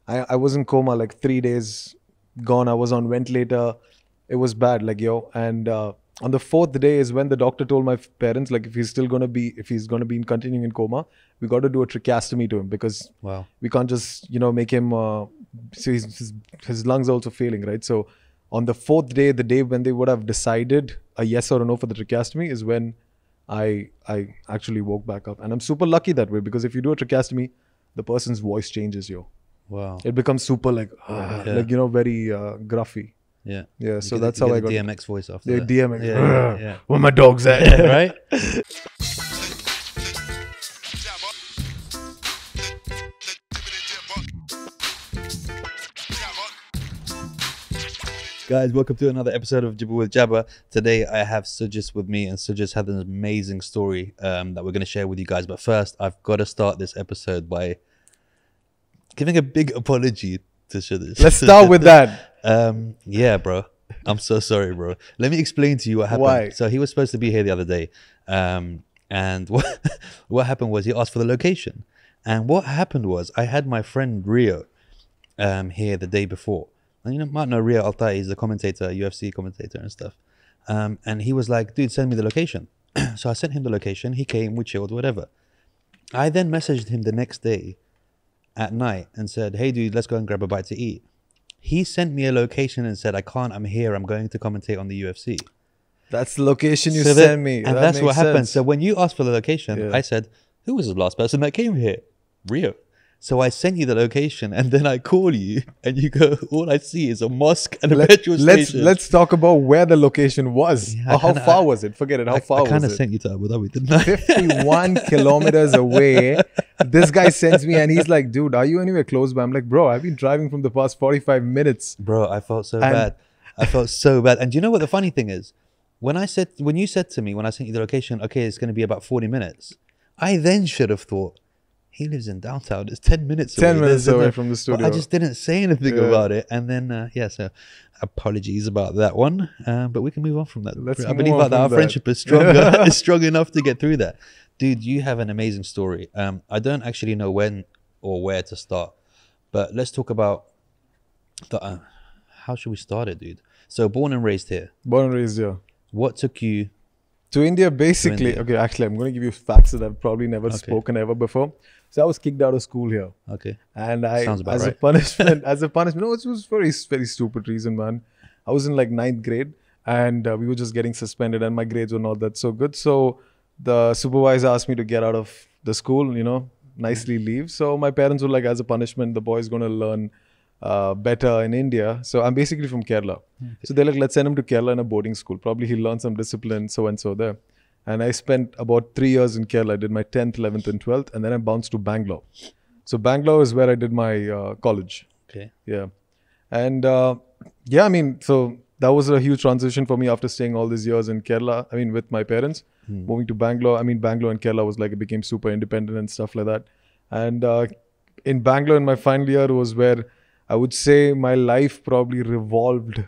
I was in coma like 3 days gone. I was on ventilator. It was bad, like yo. And on the fourth day is when the doctor told my parents, like, if he's gonna be in continuing in coma, we got to do a tracheostomy to him because Wow. we can't just make him. So his lungs are also failing, right? So on the fourth day, the day when they would have decided a yes or a no for the tracheostomy, is when I actually woke back up, and I'm super lucky that way because if you do a tracheostomy, the person's voice changes, yo. Wow. It becomes super like like very gruffy. Yeah. Yeah, You so get the- that's you how get I the got DMX voice after the that. DMX. Yeah, yeah. Where my dog's at? Right? Guys, welcome to another episode of Jibber With Jaber. Today I have Sujith with me, and Sujith had an amazing story that we're going to share with you guys. But first, I've got to start this episode by giving a big apology to Sujith. Let's start with that. Yeah, bro. I'm so sorry, bro. Let me explain to you what happened. Why? So he was supposed to be here the other day. And what happened was he asked for the location. And what happened was I had my friend Rio here the day before. And you might know Rio Altai. He's a commentator, UFC commentator and stuff. And he was like, dude, send me the location. So I sent him the location. He came, we chilled, whatever. I then messaged him the next day at night and said, hey, dude, let's go and grab a bite to eat. He sent me a location and said, I can't, I'm here. I'm going to commentate on the UFC. That's the location you So sent me. And That that's what makes happened. sense. So when you asked for the location, Yeah. I said, who was the last person that came here? Rio. So I sent you the location and then I call you and you go, all I see is a mosque and a petrol station. Let's talk about where the location was. Yeah, Or how kinda- far was it? Forget it. How far I kind was of it? sent you to Abu Dhabi, didn't I? 51 kilometers away. This guy sends me and he's like, dude, are you anywhere close by? I'm like, bro, I've been driving from the past 45 minutes. Bro, I felt so And- bad. I felt so bad. And do you know what the funny thing is? When you said to me, when I sent you the location, okay, it's going to be about 40 minutes. I then should have thought, he lives in downtown. It's 10 minutes away. 10 minutes There's away no- from the But studio. I just didn't say anything Yeah. about it. And then, so apologies about that one. But we can move on from that. Let's I believe move on that our from that. friendship is stronger, is strong enough to get through that. Dude, you have an amazing story. I don't actually know when or where to start. But let's talk about the... how should we start it, dude? So born and raised here. Born and raised here. What took you... To India, basically. India. Okay, actually, I'm going to give you facts that I've probably never spoken ever before. So I was kicked out of school here. Okay. And I, Sounds about as a right. punishment, no, it was very stupid reason, man. I was in like 9th grade and we were just getting suspended and my grades were not that so good. So the supervisor asked me to get out of the school, nicely leave. So my parents were like, as a punishment, the boy's going to learn better in India. So I'm basically from Kerala. So they're like, let's send him to Kerala in a boarding school. Probably he'll learn some discipline, so and so there. And I spent about 3 years in Kerala. I did my 10th, 11th and 12th. And then I bounced to Bangalore. So Bangalore is where I did my college. Okay. Yeah. And so that was a huge transition for me after staying all these years in Kerala. I mean, with my parents, moving to Bangalore. I mean, Bangalore and Kerala was like, it became super independent and stuff like that. And in Bangalore, in my final year was where I would say my life probably revolved.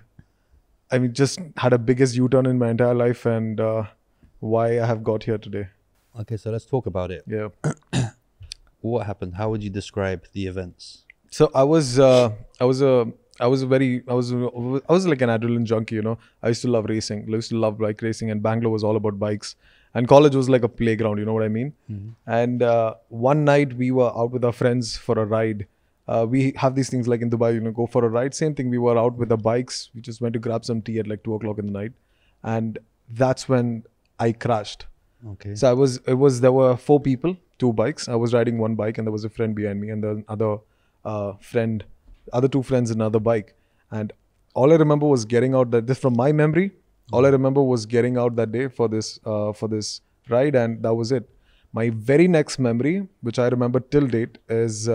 I mean, just had a biggest U-turn in my entire life and why I have got here today. Okay, so let's talk about it. Yeah. What happened? How would you describe the events? So I was like an adrenaline junkie, I used to love racing. I used to love bike racing, and Bangalore was all about bikes. And college was like a playground, you know what I mean? Mm-hmm. And one night we were out with our friends for a ride. We have these things like in Dubai, go for a ride. Same thing. We were out with the bikes. We just went to grab some tea at like 2 o'clock in the night. And that's when I crashed. Okay. So there were 4 people, 2 bikes. I was riding one bike and there was a friend behind me and the other other 2 friends in another bike. And all I remember was getting out from my memory, all I remember was getting out that day for this ride, and that was it. My very next memory, which I remember till date, is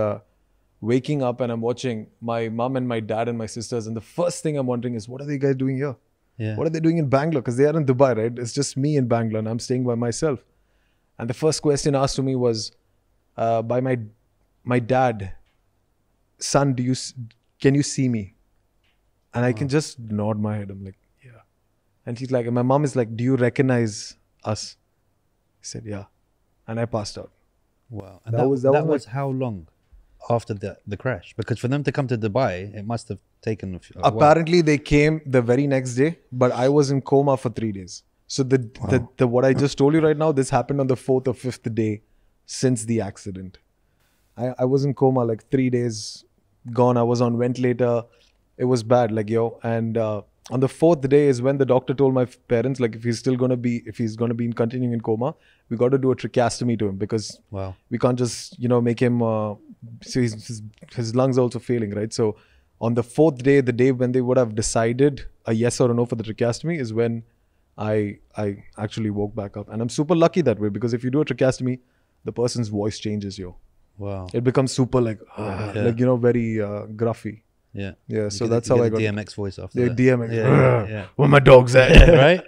waking up and I'm watching my mom and my dad and my sisters. And the first thing I'm wondering is, what are they guys doing here? Yeah. What are they doing in Bangalore? Because they are in Dubai, right? It's just me in Bangalore and I'm staying by myself. And the first question asked to me was by my dad, son, can you see me? And I can just nod my head. I'm like, yeah. And he's like, and my mom is like, do you recognize us? He said, yeah. And I passed out. Wow. And That was that was how long after the crash? Because for them to come to Dubai, it must have taken a while. Apparently, they came the very next day, but I was in coma for 3 days. So the what I just told you right now, this happened on the 4th or 5th day since the accident. I was in coma like 3 days gone. I was on ventilator. It was bad, like, yo. And on the 4th day is when the doctor told my parents, like, if he's going to be continuing in coma, we got to do a tracheostomy to him, because we can't just, make him, so his lungs are also failing, right? So on the 4th day, the day when they would have decided a yes or a no for the tracheostomy, is when I actually woke back up. And I'm super lucky that way, because if you do a tracheostomy, the person's voice changes, yo. Wow. It becomes super like very gruffy. Yeah. Yeah. So that's how I got DMX voice after that. DMX. Yeah. Where my dog's at? Right?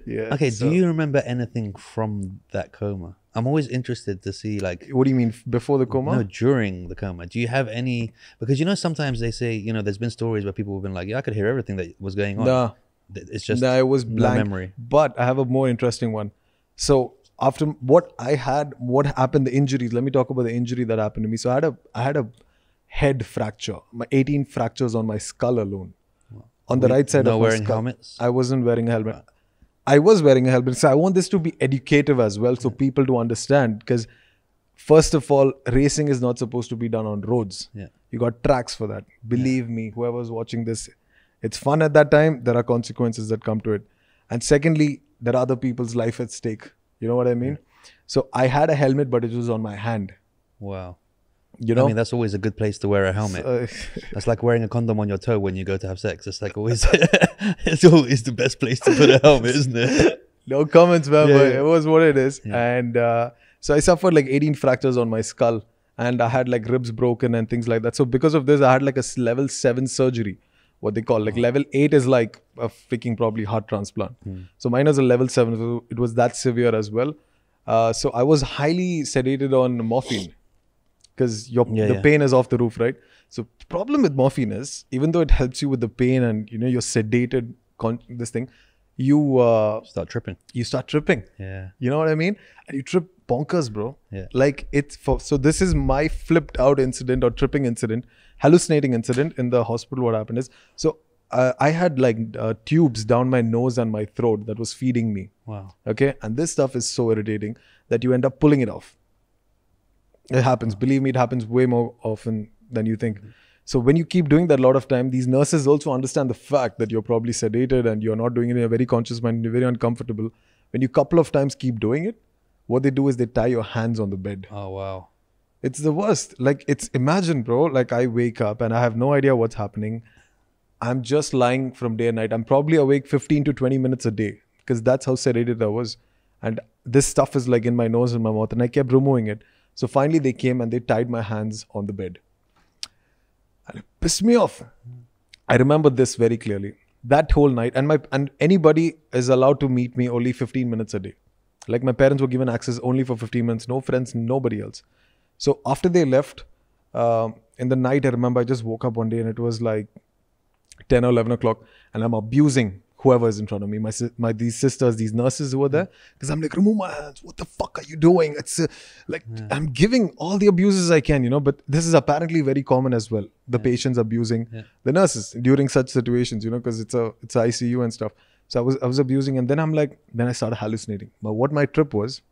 Yeah. Okay. Do you remember anything from that coma? I'm always interested to see, like. What do you mean, before the coma? No, during the coma. Do you have any? Because sometimes they say, there's been stories where people have been like, yeah, I could hear everything that was going on. Nah. It's just it was blank. No memory. But I have a more interesting one. So after what happened, the injuries. Let me talk about the injury that happened to me. So I had a head fracture. My 18 fractures on my skull alone. Wow. On the right side of my skull. Wearing helmets? I wasn't wearing a helmet. I was wearing a helmet. So I want this to be educative as well, so people to understand. Because first of all, racing is not supposed to be done on roads. Yeah. You got tracks for that. Believe me, whoever's watching this, it's fun at that time. There are consequences that come to it. And secondly, there are other people's life at stake. You know what I mean? Yeah. So I had a helmet, but it was on my hand. Wow. I mean, that's always a good place to wear a helmet. That's like wearing a condom on your toe when you go to have sex. It's like always, it's always the best place to put a helmet, isn't it? No comments, man, but it was what it is. Yeah. And so I suffered like 18 fractures on my skull, and I had like ribs broken and things like that. So because of this, I had like a level 7 surgery, what they call. Like level 8 is like a freaking probably heart transplant. So mine was a level 7. So it was that severe as well. So I was highly sedated on morphine, because the pain is off the roof, right? So problem with morphine is, even though it helps you with the pain and you're sedated, this thing, you start tripping. You start tripping. Yeah. You know what I mean? And you trip bonkers, bro. Yeah. Like so this is my flipped out incident or tripping incident, hallucinating incident in the hospital. What happened is, so I had like tubes down my nose and my throat that was feeding me. Wow. Okay. And this stuff is so irritating that you end up pulling it off. It happens. Believe me, it happens way more often than you think. So when you keep doing that a lot of time, these nurses also understand the fact that you're probably sedated and you're not doing it in a very conscious mind, you're very uncomfortable. When you couple of times keep doing it, what they do is they tie your hands on the bed. Oh, wow. It's the worst. Like, imagine, bro, like I wake up and I have no idea what's happening. I'm just lying from day and night. I'm probably awake 15 to 20 minutes a day, because that's how sedated I was. And this stuff is like in my nose and my mouth, and I kept removing it. So finally they came and they tied my hands on the bed. And it pissed me off. I remember this very clearly. That whole night, and anybody is allowed to meet me only 15 minutes a day. Like my parents were given access only for 15 minutes, no friends, nobody else. So after they left, in the night, I remember I just woke up one day and it was like 10 or 11 o'clock, and I'm abusing whoever is in front of me, these sisters, these nurses who were there, because I'm like, remove my hands, what the fuck are you doing? It's I'm giving all the abuses I can, but this is apparently very common as well. The patients abusing the nurses during such situations, because it's ICU and stuff. So I was abusing, and then I started hallucinating. But what my trip was,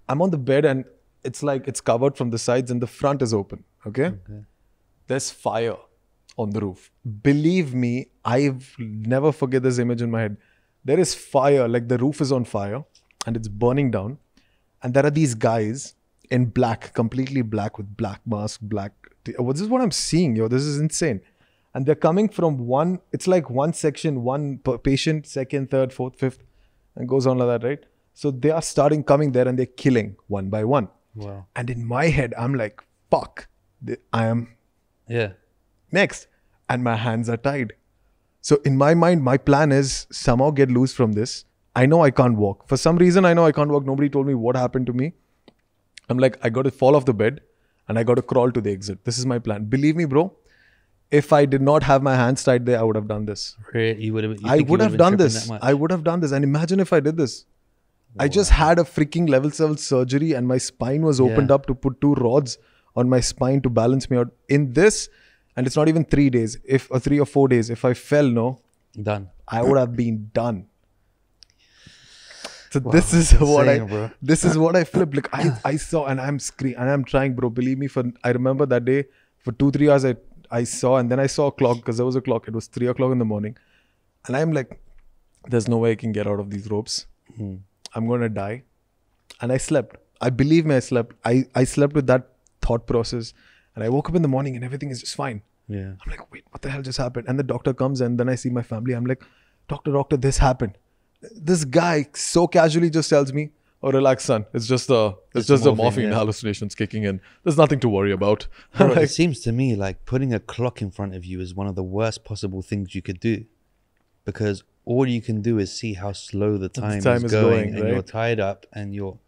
I'm on the bed and it's like it's covered from the sides and the front is open. Okay. There's fire on the roof. Believe me, I've never forget this image in my head. There is fire, like the roof is on fire and it's burning down. And there are these guys in black, completely black, with black mask, black. This is what I'm seeing, yo. This is insane. And they're coming from it's like one section, one patient, second, third, fourth, fifth, and goes on like that, right? So they are coming there and they're killing one by one. Wow. And in my head, I'm like, fuck, I am next. And my hands are tied. So in my mind, my plan is somehow get loose from this. I know I can't walk. For some reason, I know I can't walk. Nobody told me what happened to me. I'm like, I got to fall off the bed and I got to crawl to the exit. This is my plan. Believe me, bro, if I did not have my hands tied there, I would have done this. I would have done this. And imagine if I did this. Wow. I just had a freaking level 7 surgery and my spine was opened up to put 2 rods on my spine to balance me out. In this, and it's not even 3 days, if or 3 or 4 days, if I fell, no, Done. I would have been done. So Wow, this is that's what insane, bro. this is what I flipped. Like I saw, and I'm screaming, and I'm trying, bro. Believe me, I remember that day for 2-3 hours I saw, and then I saw a clock, because there was a clock. It was 3 o'clock in the morning, and I'm like, there's no way I can get out of these ropes. I'm gonna die. And I slept. I believe me, I slept. I slept with that thought process, and I woke up in the morning and everything is just fine. Yeah. I'm like, wait, what the hell just happened? And the doctor comes, and then I see my family. I'm like, doctor, this happened. This guy so casually just tells me, oh, relax, son. It's just the morphine hallucinations kicking in. There's nothing to worry about. Bro, Like, it seems to me like putting a clock in front of you is one of the worst possible things you could do, because all you can do is see how slow the time is going, and right? you're tied up, and you're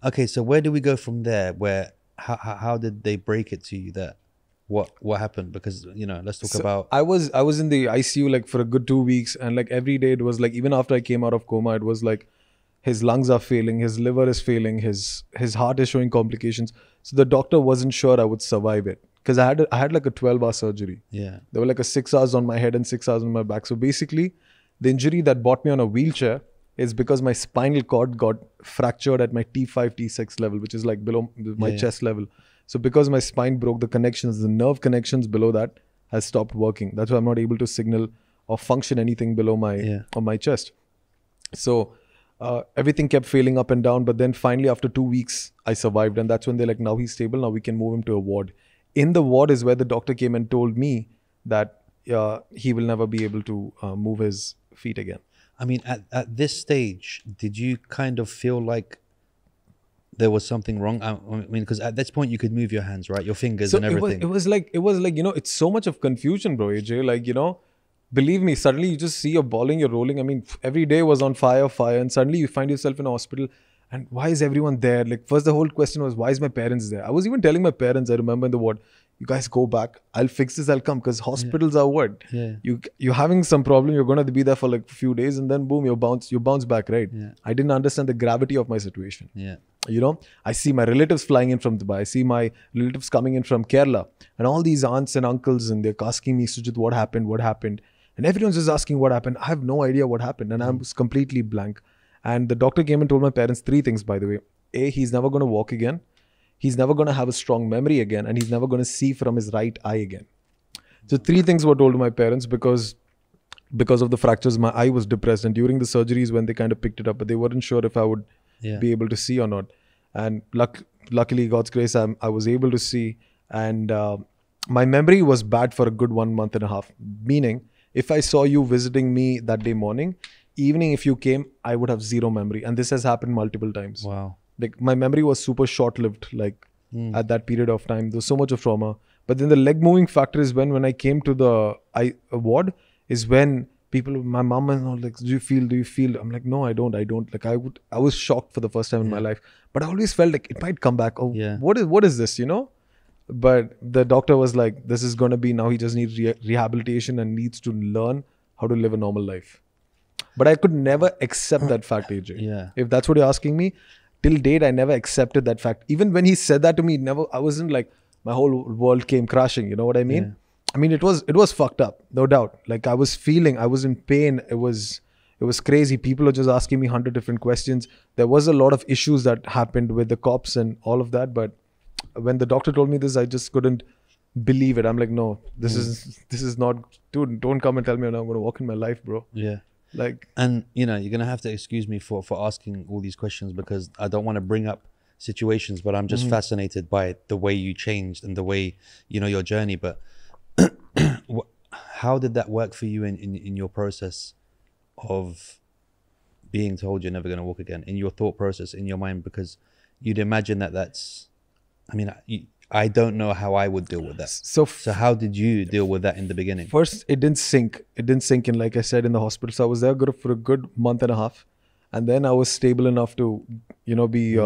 okay. So where do we go from there? Where how did they break it to you there? What happened? Because let's talk about. I was in the ICU like for a good 2 weeks, and like every day it was like, even after I came out of coma, it was like his lungs are failing, his liver is failing, his heart is showing complications. So the doctor wasn't sure I would survive it, because I had like a 12-hour surgery. Yeah. There were like a 6 hours on my head and 6 hours on my back. So basically, the injury that brought me on a wheelchair is because my spinal cord got fractured at my T5, T6 level, which is like below my chest level. So because my spine broke, the nerve connections below that has stopped working. That's why I'm not able to signal or function anything below on my chest. So everything kept failing up and down. But then finally, after 2 weeks, I survived. And that's when they're like, now he's stable. Now we can move him to a ward. In the ward is where the doctor came and told me that he will never be able to move his feet again. I mean, at this stage, did you kind of feel like there was something wrong? I mean, because at this point you could move your hands, right? Your fingers and everything. It was like, it's so much of confusion, bro, AJ. Like, believe me, suddenly you just see you're balling, you're rolling. I mean, every day was on fire. And suddenly you find yourself in a hospital. And why is everyone there? Like, first the whole question was, why is my parents there? I was even telling my parents, I remember in the ward, you guys go back. I'll fix this. I'll come, because hospitals are what? Yeah. You're having some problem. You're going to be there for like a few days, and then boom, you bounce back, right? Yeah. I didn't understand the gravity of my situation. Yeah. I see my relatives flying in from Dubai. I see my relatives coming in from Kerala, and all these aunts and uncles, and they're asking me, Sujith, what happened? And everyone's just asking what happened. I have no idea what happened, and I was completely blank. And the doctor came and told my parents 3 things, by the way. A, he's never going to walk again. He's never going to have a strong memory again, and he's never going to see from his right eye again. So 3 things were told to my parents, because of the fractures, my eye was depressed. And during the surgeries, when they kind of picked it up, but they weren't sure if I would be able to see or not. And luckily, God's grace, I was able to see. And my memory was bad for a good 1 month and a half. Meaning, if I saw you visiting me that day morning, evening if you came, I would have zero memory. And this has happened multiple times. Wow. Like, my memory was super short-lived, like at that period of time. There was so much of trauma. But then the leg moving factor is when I came to the ward, is when my mom and all like, do you feel? I'm like, no, I don't. Like, I was shocked for the first time in my life. But I always felt like it might come back. Oh, what is this, But the doctor was like, this is going to be, now he just needs rehabilitation and needs to learn how to live a normal life. But I could never accept that fact, AJ. Yeah. If that's what you're asking me, till date, I never accepted that fact. Even when he said that to me, I wasn't like, my whole world came crashing. You know what I mean? Yeah. I mean, it was fucked up, no doubt. Like, I was in pain. It was crazy. People were just asking me 100 different questions. There was a lot of issues that happened with the cops and all of that. But when the doctor told me this, I just couldn't believe it. I'm like, no, this is not, dude, don't come and tell me I'm going to walk in my life, bro. Yeah. Like, and you're going to have to excuse me for asking all these questions, because I don't want to bring up situations, but I'm just fascinated by the way you changed and the way, your journey. But how did that work for you in your process of being told you're never going to walk again, in your thought process, in your mind? Because you'd imagine I don't know how I would deal with that. So how did you deal with that in the beginning? First, it didn't sink in, like I said, in the hospital. So I was there for a good month and a half. And then I was stable enough to, be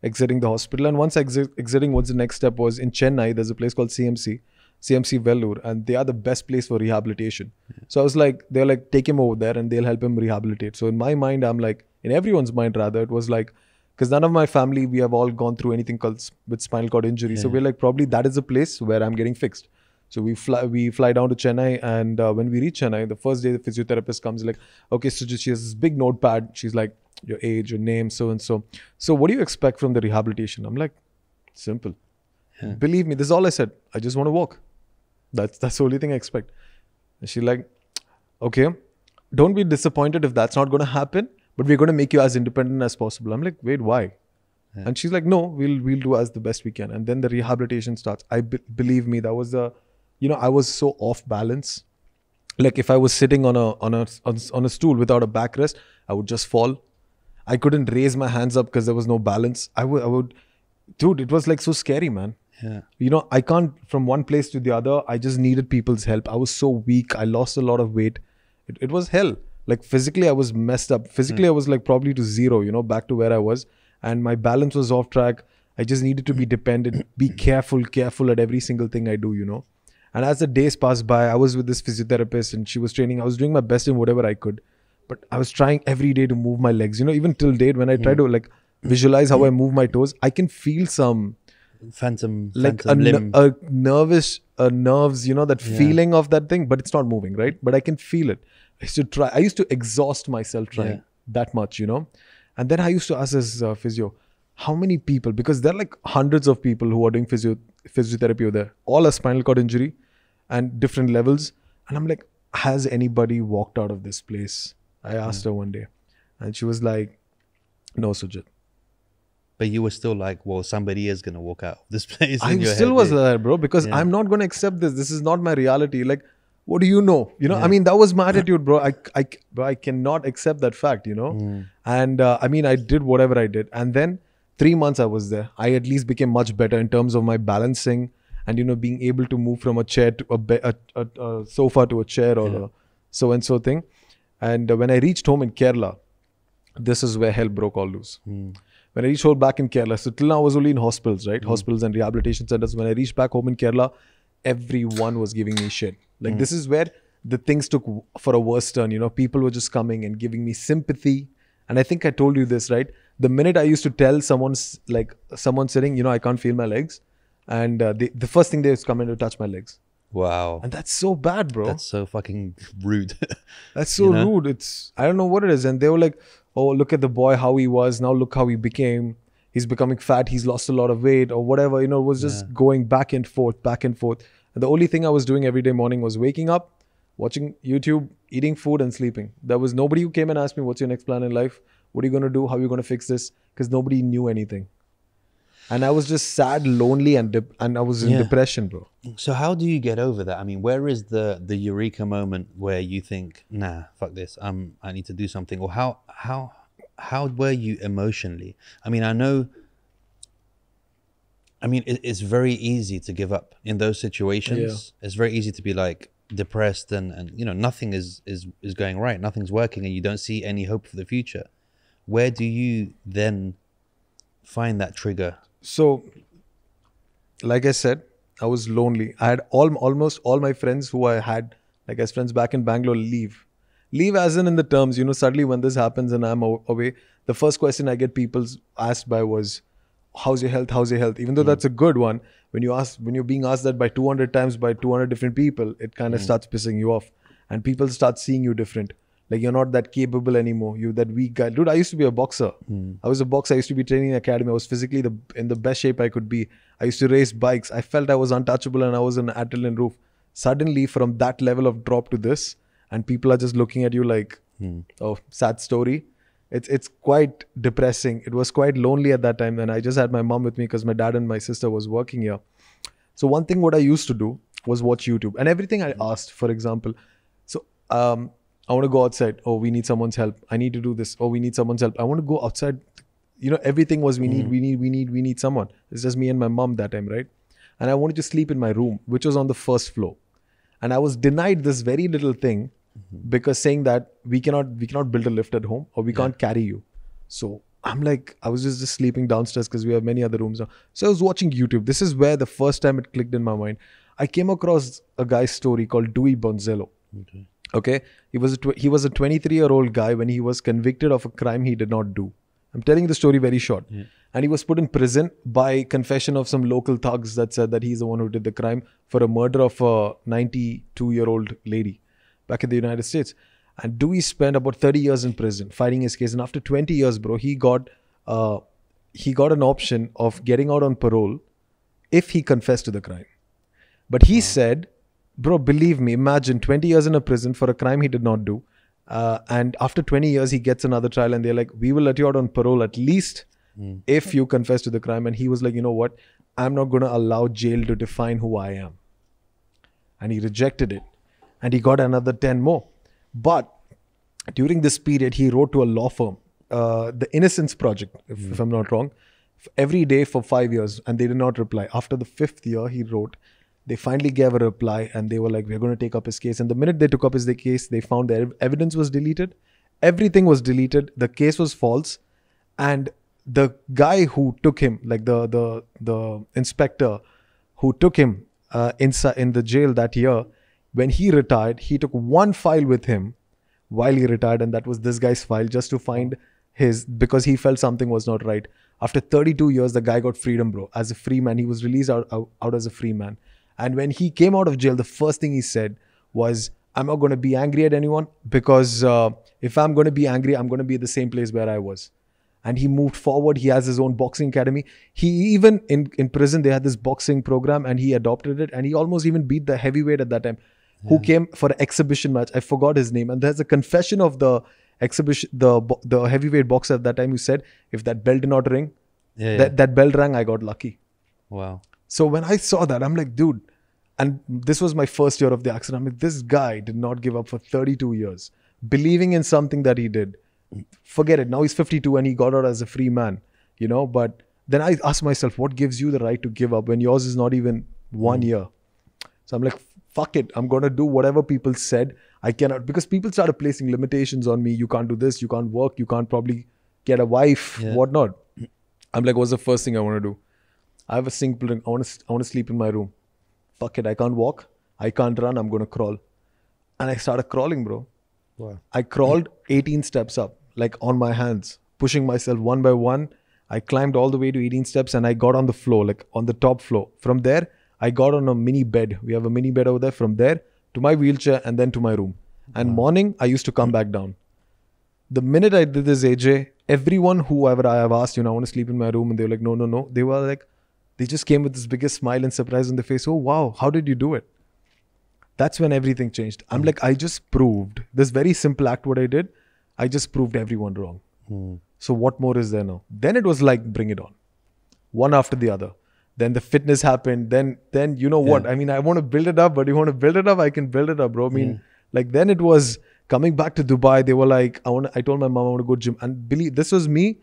exiting the hospital. And once exiting, what's the next step was in Chennai, there's a place called CMC Vellore, and they are the best place for rehabilitation. Yeah. So I was like, they're like, take him over there and they'll help him rehabilitate. So in my mind, I'm like, in everyone's mind rather, it was like, because none of my family, we have all gone through anything called with spinal cord injury. So we're like, probably that is the place where I'm getting fixed. So we fly down to Chennai, and when we reach Chennai, the first day the physiotherapist comes like, okay, so she has this big notepad. She's like, your age, your name, so and so. So what do you expect from the rehabilitation? I'm like, simple. Believe me, this is all I said. I just want to walk. That's the only thing I expect. And she's like, okay, don't be disappointed if that's not going to happen, but we're going to make you as independent as possible. I'm like, wait, why? And she's like, no, we'll do as the best we can. And then the rehabilitation starts. Believe me, that was the, I was so off balance. Like if I was sitting on a stool without a backrest, I would just fall. I couldn't raise my hands up because there was no balance. I would, dude, it was like so scary, man. Yeah. I can't from one place to the other. I just needed people's help. I was so weak. I lost a lot of weight. It was hell. Like physically, I was messed up. Physically, I was like probably to zero, back to where I was. And my balance was off track. I just needed to be dependent, be careful at every single thing I do. And as the days passed by, I was with this physiotherapist and she was training. I was doing my best in whatever I could. But I was trying every day to move my legs. Even till date, when I try to like visualize how I move my toes, I can feel some phantom limb. A nerves, that feeling of that thing, but it's not moving, right? But I can feel it. I used to exhaust myself trying that much, And then I used to ask this physio, how many people, because there are like hundreds of people who are doing physiotherapy over there, all a spinal cord injury and different levels. And I'm like, has anybody walked out of this place? I asked her one day and she was like, no, Sujith. But you were still like, well, somebody is going to walk out of this place. I still was there, bro, because I'm not going to accept this. This is not my reality. Like, what do you know? I mean, that was my attitude, bro. I cannot accept that fact, And I mean, I did whatever I did. And then 3 months I was there. I at least became much better in terms of my balancing and, being able to move from a chair to a sofa to a chair or a so-and-so thing. And when I reached home in Kerala, this is where hell broke all loose. When I reached home back in Kerala, so till now I was only in hospitals, right? Hospitals and rehabilitation centers. When I reached back home in Kerala, everyone was giving me shit. Like this is where the things took for a worse turn. People were just coming and giving me sympathy. And I think I told you this, right? The minute I used to tell someone sitting, I can't feel my legs. And the first thing they was come in to touch my legs. Wow. And that's so bad, bro. That's so fucking rude. That's so rude. I don't know what it is. And they were like, oh, look at the boy, how he was. Now look how he became. He's becoming fat. He's lost a lot of weight or whatever. It was just going back and forth, back and forth. And the only thing I was doing every day morning was waking up, watching YouTube, eating food and sleeping. There was nobody who came and asked me, what's your next plan in life? What are you going to do? How are you going to fix this? Because nobody knew anything. And I was just sad, lonely, and I was in depression, bro. So how do you get over that? I mean, where is the eureka moment where you think, nah, fuck this, I need to do something? Or how were you emotionally? I mean, it's very easy to give up in those situations. It's very easy to be like depressed and nothing is going right. Nothing's working and you don't see any hope for the future. Where do you then find that trigger? So, like I said, I was lonely. I had almost all my friends who I had, like as friends back in Bangalore, leave. Leave as in the terms, suddenly when this happens and I'm away, the first question I get people asked by was, how's your health? How's your health? Even though that's a good one, when you're being asked that by 200 times by 200 different people, it kind of starts pissing you off. And people start seeing you different. Like you're not that capable anymore. You're that weak guy. Dude, I used to be a boxer. I was a boxer. I used to be training in academy. I was physically in the best shape I could be. I used to race bikes. I felt I was untouchable and I was an adrenaline roof. Suddenly from that level of drop to this, and people are just looking at you like, oh, sad story. It's quite depressing. It was quite lonely at that time. And I just had my mom with me because my dad and my sister was working here. So one thing what I used to do was watch YouTube. And everything I asked, for example, so I want to go outside. Oh, we need someone's help. I need to do this. Oh, we need someone's help. I want to go outside. Everything was we need someone. It's just me and my mom that time, right? And I wanted to sleep in my room, which was on the first floor. And I was denied this very little thing because saying that we cannot build a lift at home or we can't carry you. So I'm like, I was just sleeping downstairs because we have many other rooms now. So I was watching YouTube. This is where the first time it clicked in my mind. I came across a guy's story called Dewey Bonzello. Okay, he was a 23-year-old guy when he was convicted of a crime he did not do. I'm telling you the story very short. Yeah. And he was put in prison by confession of some local thugs that said that he's the one who did the crime for a murder of a 92-year-old lady back in the United States. And Dewey spent about 30 years in prison fighting his case. And after 20 years, bro, he got an option of getting out on parole if he confessed to the crime. But he said, bro, believe me, imagine 20 years in a prison for a crime he did not do. And after 20 years, he gets another trial and they're like, we will let you out on parole at least if you confess to the crime. And he was like, you know what? I'm not going to allow jail to define who I am. And he rejected it. And he got another 10 more. But during this period, he wrote to a law firm, the Innocence Project, if I'm not wrong, every day for 5 years. And they did not reply. After the 5th year, he wrote, they finally gave a reply and they were like, we're going to take up his case. And the minute they took up his case, they found the evidence was deleted. Everything was deleted. The case was false. And the guy who took him, like the inspector who took him inside in the jail that year, when he retired, he took one file with him while he retired. And that was this guy's file, just to find because he felt something was not right. After 32 years, the guy got freedom, bro, as a free man. He was released out as a free man. And when he came out of jail, the first thing he said was, I'm not going to be angry at anyone because if I'm going to be angry, I'm going to be at the same place where I was. And he moved forward. He has his own boxing academy. He even, in prison, they had this boxing program and he adopted it. And he almost even beat the heavyweight at that time who came for an exhibition match. I forgot his name. And there's a confession of the exhibition, the heavyweight boxer at that time who said, if that bell did not ring, that bell rang, I got lucky. Wow. So when I saw that, I'm like, dude, and this was my first year of the accident. I'm like, this guy did not give up for 32 years, believing in something that he did. Forget it. Now he's 52 and he got out as a free man, you know. But then I asked myself, what gives you the right to give up when yours is not even 1 year? So I'm like, fuck it. I'm going to do whatever people said. I cannot, because people started placing limitations on me. You can't do this. You can't work. You can't probably get a wife, whatnot. I'm like, what's the first thing I want to do? I have a single thing. I want to sleep in my room. Fuck it. I can't walk. I can't run. I'm going to crawl. And I started crawling, bro. Wow. I crawled 18 steps up, like on my hands, pushing myself one by one. I climbed all the way to 18 steps and I got on the floor, like on the top floor. From there, I got on a mini bed. We have a mini bed over there. From there to my wheelchair and then to my room. And morning, I used to come back down. The minute I did this, AJ, everyone whoever I have asked, I want to sleep in my room. And they were like, no. They were like, they just came with this biggest smile and surprise on their face. Oh, wow. How did you do it? That's when everything changed. I'm like, I just proved this very simple act. What I did, I just proved everyone wrong. So what more is there now? Then it was like, bring it on. One after the other. Then the fitness happened. Then you know what? I mean, I want to build it up, but you want to build it up? I can build it up, bro. I mean, like then it was coming back to Dubai. They were like, I told my mom I want to go gym. And believe, this was me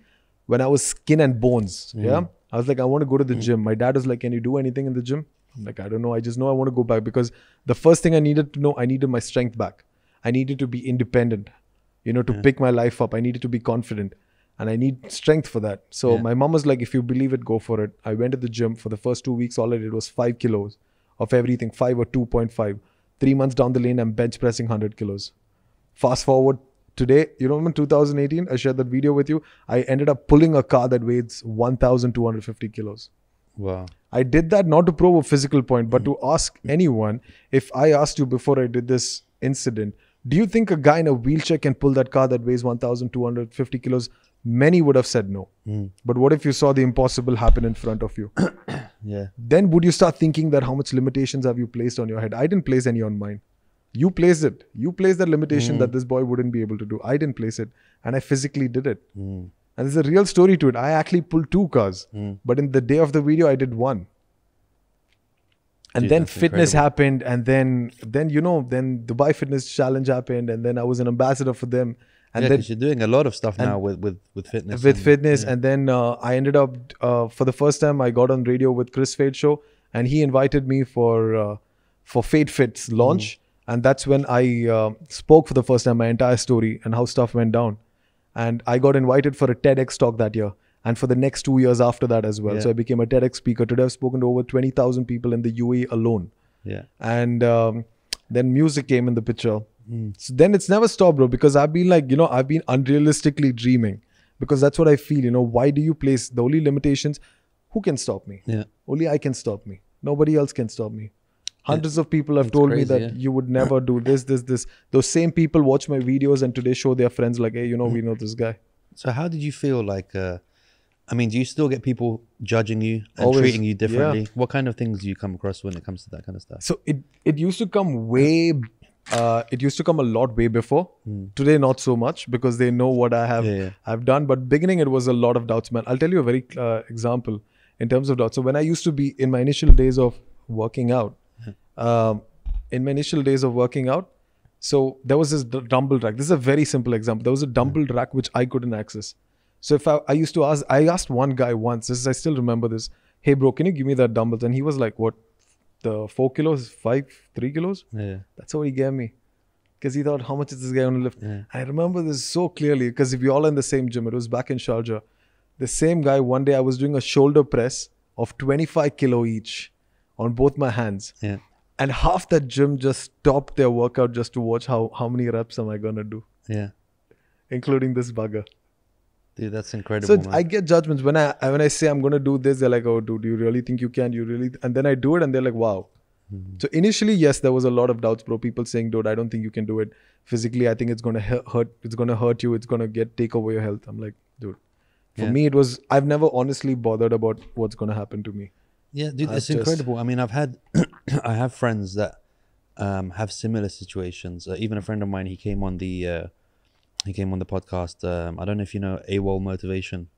when I was skin and bones. Yeah. I was like, I want to go to the gym. My dad was like, can you do anything in the gym? I'm like, I don't know. I just know I want to go back because the first thing I needed to know, I needed my strength back. I needed to be independent, to pick my life up. I needed to be confident and I need strength for that. So my mom was like, if you believe it, go for it. I went to the gym for the first 2 weeks. All I did was 5 kilos of everything, 5 or 2.5. 3 months down the lane, I'm bench pressing 100 kilos. Fast forward today, in 2018, I shared that video with you. I ended up pulling a car that weighs 1,250 kilos. Wow. I did that not to prove a physical point, but to ask anyone, if I asked you before I did this incident, do you think a guy in a wheelchair can pull that car that weighs 1,250 kilos? Many would have said no. But what if you saw the impossible happen in front of you? Then would you start thinking that how much limitations have you placed on your head? I didn't place any on mine. You placed it. You placed that limitation that this boy wouldn't be able to do. I didn't place it. And I physically did it. And there's a real story to it. I actually pulled 2 cars. But in the day of the video, I did 1. And Jeez, then that's fitness incredible. happened. And then Dubai Fitness Challenge happened. And then I was an ambassador for them. And then because you're doing a lot of stuff now with fitness. And then I ended up, for the first time, I got on radio with Chris Fade show. And he invited me for Fade Fit's launch. And that's when I spoke for the first time, my entire story and how stuff went down. And I got invited for a TEDx talk that year. And for the next 2 years after that as well. Yeah. So I became a TEDx speaker. Today I've spoken to over 20,000 people in the UAE alone. Yeah. And then music came in the picture. So then it's never stopped, bro. Because I've been like, I've been unrealistically dreaming. because that's what I feel. You know, why do you place the only limitations? Who can stop me? Yeah. Only I can stop me. Nobody else can stop me. Hundreds of people have It's told me crazy, that you would never do this. Those same people watch my videos and today show their friends like, hey, you know, we know this guy. So how did you feel like, I mean, do you still get people judging you and Always, treating you differently? yeah. What kind of things do you come across when it comes to that kind of stuff? So it used to come it used to come a lot way before. Today, not so much because they know what I've done. But beginning, it was a lot of doubts, man. I'll tell you a very example in terms of doubts. So when I used to be in my initial days of working out, so there was this dumbbell rack. This is a very simple example. There was a dumbbell rack which I couldn't access. So if I asked one guy once, I still remember this. Hey bro, can you give me that dumbbells? And he was like, what? The 4 kilos, 3 kilos? Yeah. That's what he gave me. Because he thought, how much is this guy going to lift? Yeah. I remember this so clearly because if we all in the same gym, it was back in Sharjah. The same guy, one day I was doing a shoulder press of 25 kilo each on both my hands. Yeah. And half that gym just stopped their workout just to watch how many reps am I going to do. Yeah. Including this bugger. Dude, that's incredible, So man. I get judgments when I say I'm going to do this. They're like, oh, dude, do you really think you can? And then I do it and they're like, wow. So initially, yes, there was a lot of doubts, bro. People saying, dude, I don't think you can do it. Physically, I think it's going to hurt. It's going to hurt you. It's going to take over your health. I'm like, dude. For me, I've never honestly bothered about what's going to happen to me. Yeah, dude, it's incredible. I mean, I have friends that have similar situations. Even a friend of mine, he came on the podcast. I don't know if you know AWOL Motivation.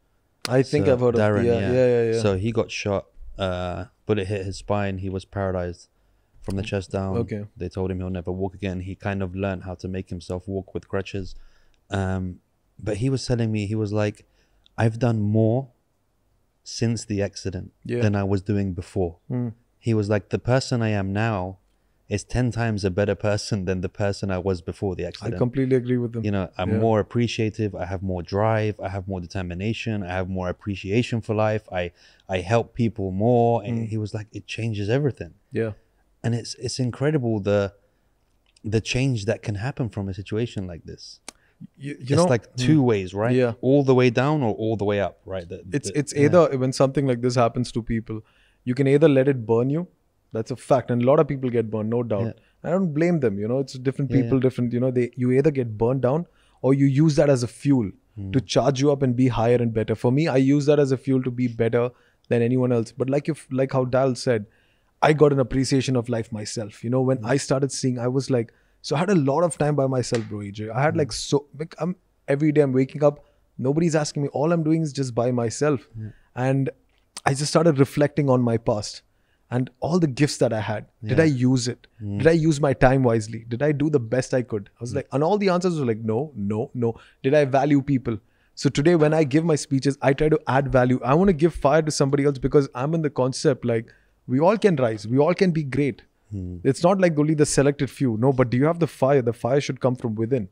I think I've heard Darren, of it. Yeah. So he got shot. Bullet hit his spine. He was paralyzed from the chest down. Okay. They told him he'll never walk again. He kind of learned how to make himself walk with crutches. But he was telling me, he was like, I've done more since the accident than I was doing before. He was like, the person I am now is 10 times a better person than the person I was before the accident. I completely agree with them. You know, I'm more appreciative. I have more drive. I have more determination. I have more appreciation for life. I help people more. And he was like, it changes everything. Yeah. And it's incredible the change that can happen from a situation like this. It's like two ways, right? Yeah. All the way down or all the way up, right? It's either when something like this happens to people, you can either let it burn you. That's a fact. And a lot of people get burned, no doubt. I don't blame them. You know, it's different people, different, you know, you either get burned down or you use that as a fuel to charge you up and be higher and better. For me, I use that as a fuel to be better than anyone else. But like how Dal said, I got an appreciation of life myself. You know, when I started seeing, I was like, so I had a lot of time by myself, bro, EJ. I had every day I'm waking up, nobody's asking me. All I'm doing is just by myself. And I just started reflecting on my past. And all the gifts that I had, did I use it? Did I use my time wisely? Did I do the best I could? I was like, and all the answers were like, no. Did I value people? So today when I give my speeches, I try to add value. I want to give fire to somebody else because I'm in the concept like we all can rise. We all can be great. It's not like only the selected few. No, but do you have the fire? The fire should come from within.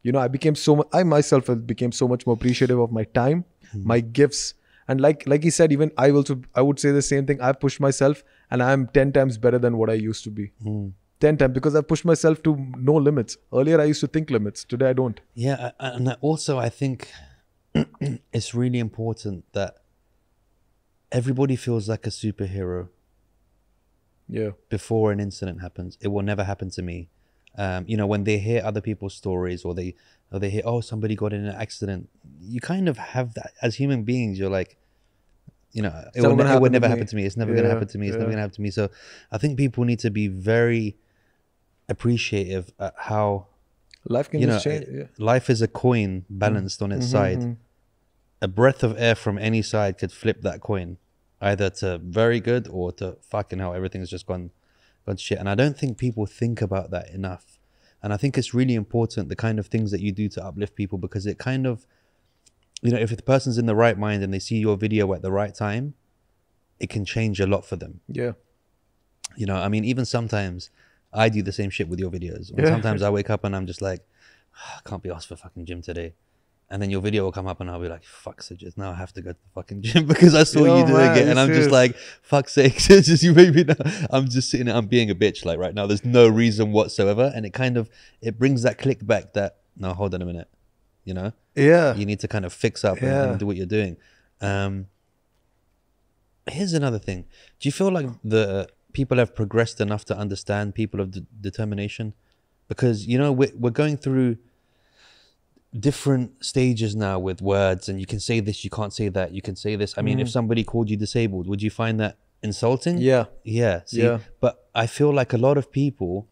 You know, I myself became so much more appreciative of my time, my gifts. And like he said, even I would say the same thing. I pushed myself and I'm 10 times better than what I used to be. 10 times because I pushed myself to no limits. Earlier, I used to think limits. Today, I don't. Yeah. And also, I think it's really important that everybody feels like a superhero. Yeah. Before an incident happens. It will never happen to me. You know, when they hear other people's stories or they hear, oh, somebody got in an accident, you kind of have that as human beings. You're like, you know, it will never happen to me. It's never going to happen to me. It's never going to happen to me. So I think people need to be very appreciative at how life can just change. Life is a coin balanced on its side. A breath of air from any side could flip that coin either to very good or to fucking hell, everything's just gone shit. And I don't think people think about that enough. And I think it's really important, the kind of things that you do to uplift people, because it kind of, you know, if the person's in the right mind and they see your video at the right time, it can change a lot for them. Yeah. You know, I mean, even sometimes I do the same shit with your videos. Sometimes I wake up and I'm just like, oh, I can't be asked for fucking gym today. And then your video will come up and I'll be like, fuck, Sujith, now I have to go to the fucking gym because I saw you doing it. And I'm just like, fuck's sake, just you made me I'm just sitting there, I'm being a bitch like right now. There's no reason whatsoever. And it brings that click back that, no, hold on a minute, you know? Yeah. You need to kind of fix up and do what you're doing. Here's another thing. Do you feel like the people have progressed enough to understand people of determination? Because, you know, we're going through different stages now with words, and you can say this, you can't say that, you can say this. I mean, if somebody called you disabled, would you find that insulting? Yeah. Yeah. See, Yeah. but I feel like a lot of people,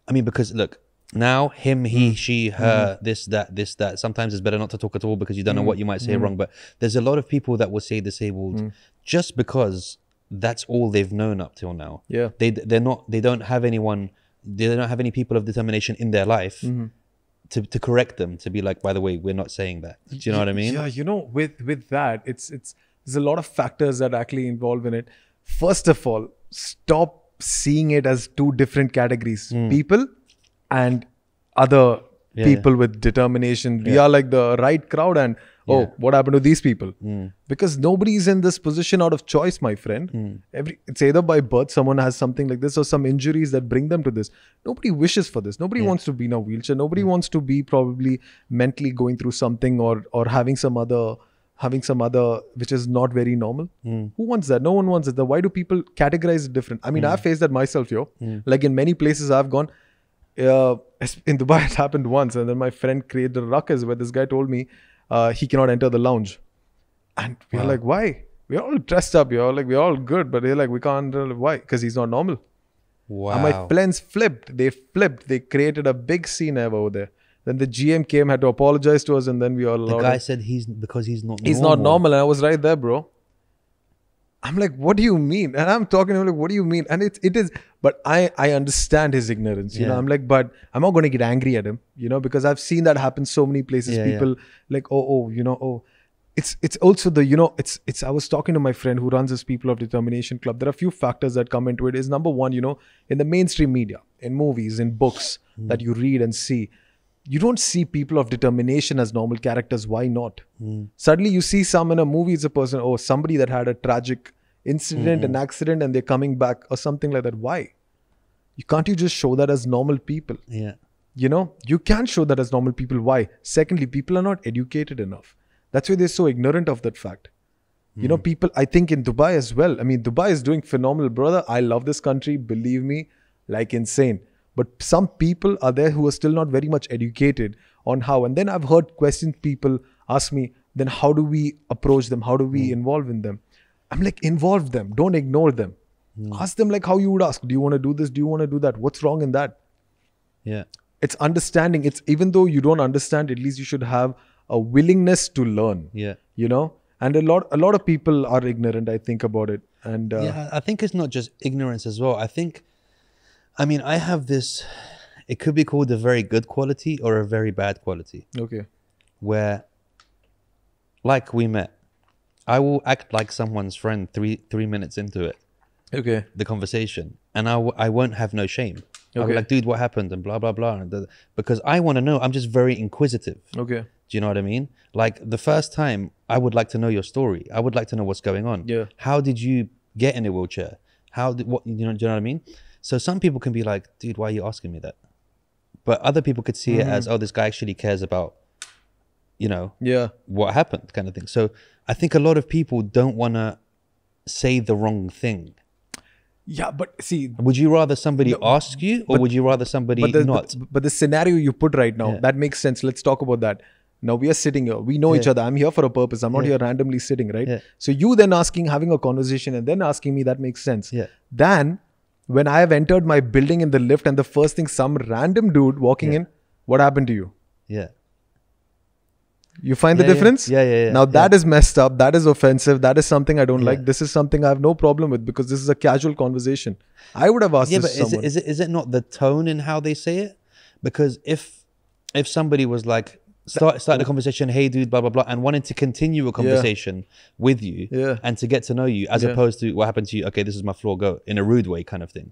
I mean, because look, now him, he, she, her, this, that. Sometimes it's better not to talk at all because you don't know what you might say wrong. But there's a lot of people that will say disabled just because that's all they've known up till now. Yeah. They don't have anyone, they don't have any people of determination in their life to correct them, to be like, by the way, we're not saying that. Do you know what I mean? Yeah, you know, with that, it's there's a lot of factors that actually involve in it. First of all, stop seeing it as two different categories: people and other people with determination. We are like the right crowd, and what happened to these people? Because nobody's in this position out of choice, my friend. It's either by birth someone has something like this or some injuries that bring them to this. Nobody wishes for this. Nobody wants to be in a wheelchair. Nobody wants to be probably mentally going through something or having some other which is not very normal. Who wants that? No one wants it. Why do people categorize it different? I mean, I've faced that myself, yo. Like in many places I've gone. In Dubai, it happened once, and then my friend created a ruckus where this guy told me he cannot enter the lounge, and we're like, why? We're all dressed up, yo. Like, we're all good, but they're like, we can't. Why? Because he's not normal. Wow. And my friends flipped. They created a big scene over there. Then the GM came, had to apologize to us, and then we all. The guy said because he's not. He's not normal, and I was right there, bro. I'm like, what do you mean? And I'm talking to him like, what do you mean? And it is, but I understand his ignorance, you know. I'm like, but I'm not going to get angry at him, you know, because I've seen that happen so many places. People like, it's also the, you know, it's, I was talking to my friend who runs this People of Determination Club. There are a few factors that come into it. Is number one, you know, in the mainstream media, in movies, in books that you read and see, you don't see people of determination as normal characters. Why not? Suddenly you see some in a movie, it's a person, somebody that had a tragic incident, an accident, and they're coming back or something like that. Why? Can't you just show that as normal people? Yeah. You know, you can show that as normal people. Why? Secondly, people are not educated enough. That's why they're so ignorant of that fact. You know, people, I think in Dubai as well. I mean, Dubai is doing phenomenal, brother. I love this country, believe me, like insane. But some people are there who are still not very much educated on how. And then I've heard questions people ask me, then how do we approach them? How do we involve in them? I'm like, involve them. Don't ignore them. Ask them like how you would ask. Do you want to do this? Do you want to do that? What's wrong in that? Yeah. It's understanding. It's even though you don't understand, at least you should have a willingness to learn. Yeah. You know? And a lot of people are ignorant, I think, about it. And yeah, I think it's not just ignorance as well. I have this, it could be called a very good quality or a very bad quality. Okay. Where, like we met, I will act like someone's friend three minutes into it. Okay. The conversation. And I won't have no shame. Okay. I'll be like, dude, what happened? And blah, blah, blah. Because I want to know. I'm just very inquisitive. Okay. Do you know what I mean? Like the first time, I would like to know your story. I would like to know what's going on. Yeah. How did you get in a wheelchair? Do you know what I mean? So some people can be like, dude, why are you asking me that? But other people could see it as, this guy actually cares about, you know, what happened kind of thing. So I think a lot of people don't want to say the wrong thing. Yeah, but see... Would you rather somebody ask you or would you rather somebody not? But the scenario you put right now, that makes sense. Let's talk about that. Now we are sitting here. We know each other. I'm here for a purpose. I'm not here randomly sitting, right? Yeah. So you then having a conversation and then asking me, that makes sense. Yeah. Then when I have entered my building in the lift and the first thing, some random dude walking in, what happened to you? Yeah. You find the difference? Yeah. Now that is messed up. That is offensive. That is something I don't like. This is something I have no problem with because this is a casual conversation. I would have asked this to someone. Is it not the tone in how they say it? Because if somebody was like, start the conversation, hey dude, blah, blah, blah, and wanted to continue a conversation with you and to get to know you as opposed to what happened to you, okay, this is my floor, go, in a rude way kind of thing.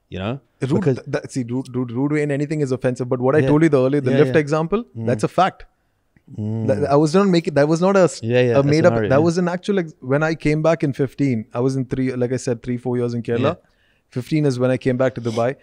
You know? Rude way in anything is offensive. But what I told you the lift example, that's a fact. I was not making, that was not a made up, that was an actual, when I came back in 15, I was in 3-4 years in Kerala. 15 is when I came back to Dubai.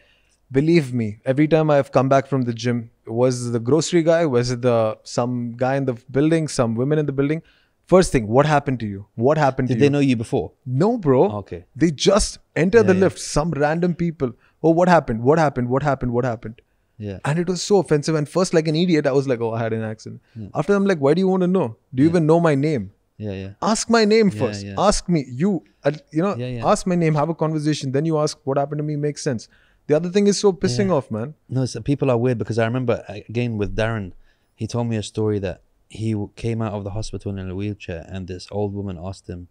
Believe me, every time I have come back from the gym, was the grocery guy? Was it some guy in the building? Some women in the building? First thing, what happened to you? What happened to Did you? they know you before? No, bro. Okay. They just enter the yeah. lift. Some random people. Oh, what happened? What happened? What happened? What happened? Yeah. And it was so offensive. And first, like an idiot, I was like, oh, I had an accident. After, I'm like, why do you want to know? Do you even know my name? Yeah, yeah. Ask my name first. yeah. Ask me. Yeah. Ask my name. Have a conversation. Then you ask what happened to me. Makes sense. The other thing is so pissing off, man. No, people are weird because I remember, again, with Darren, he told me a story that he came out of the hospital in a wheelchair and this old woman asked him,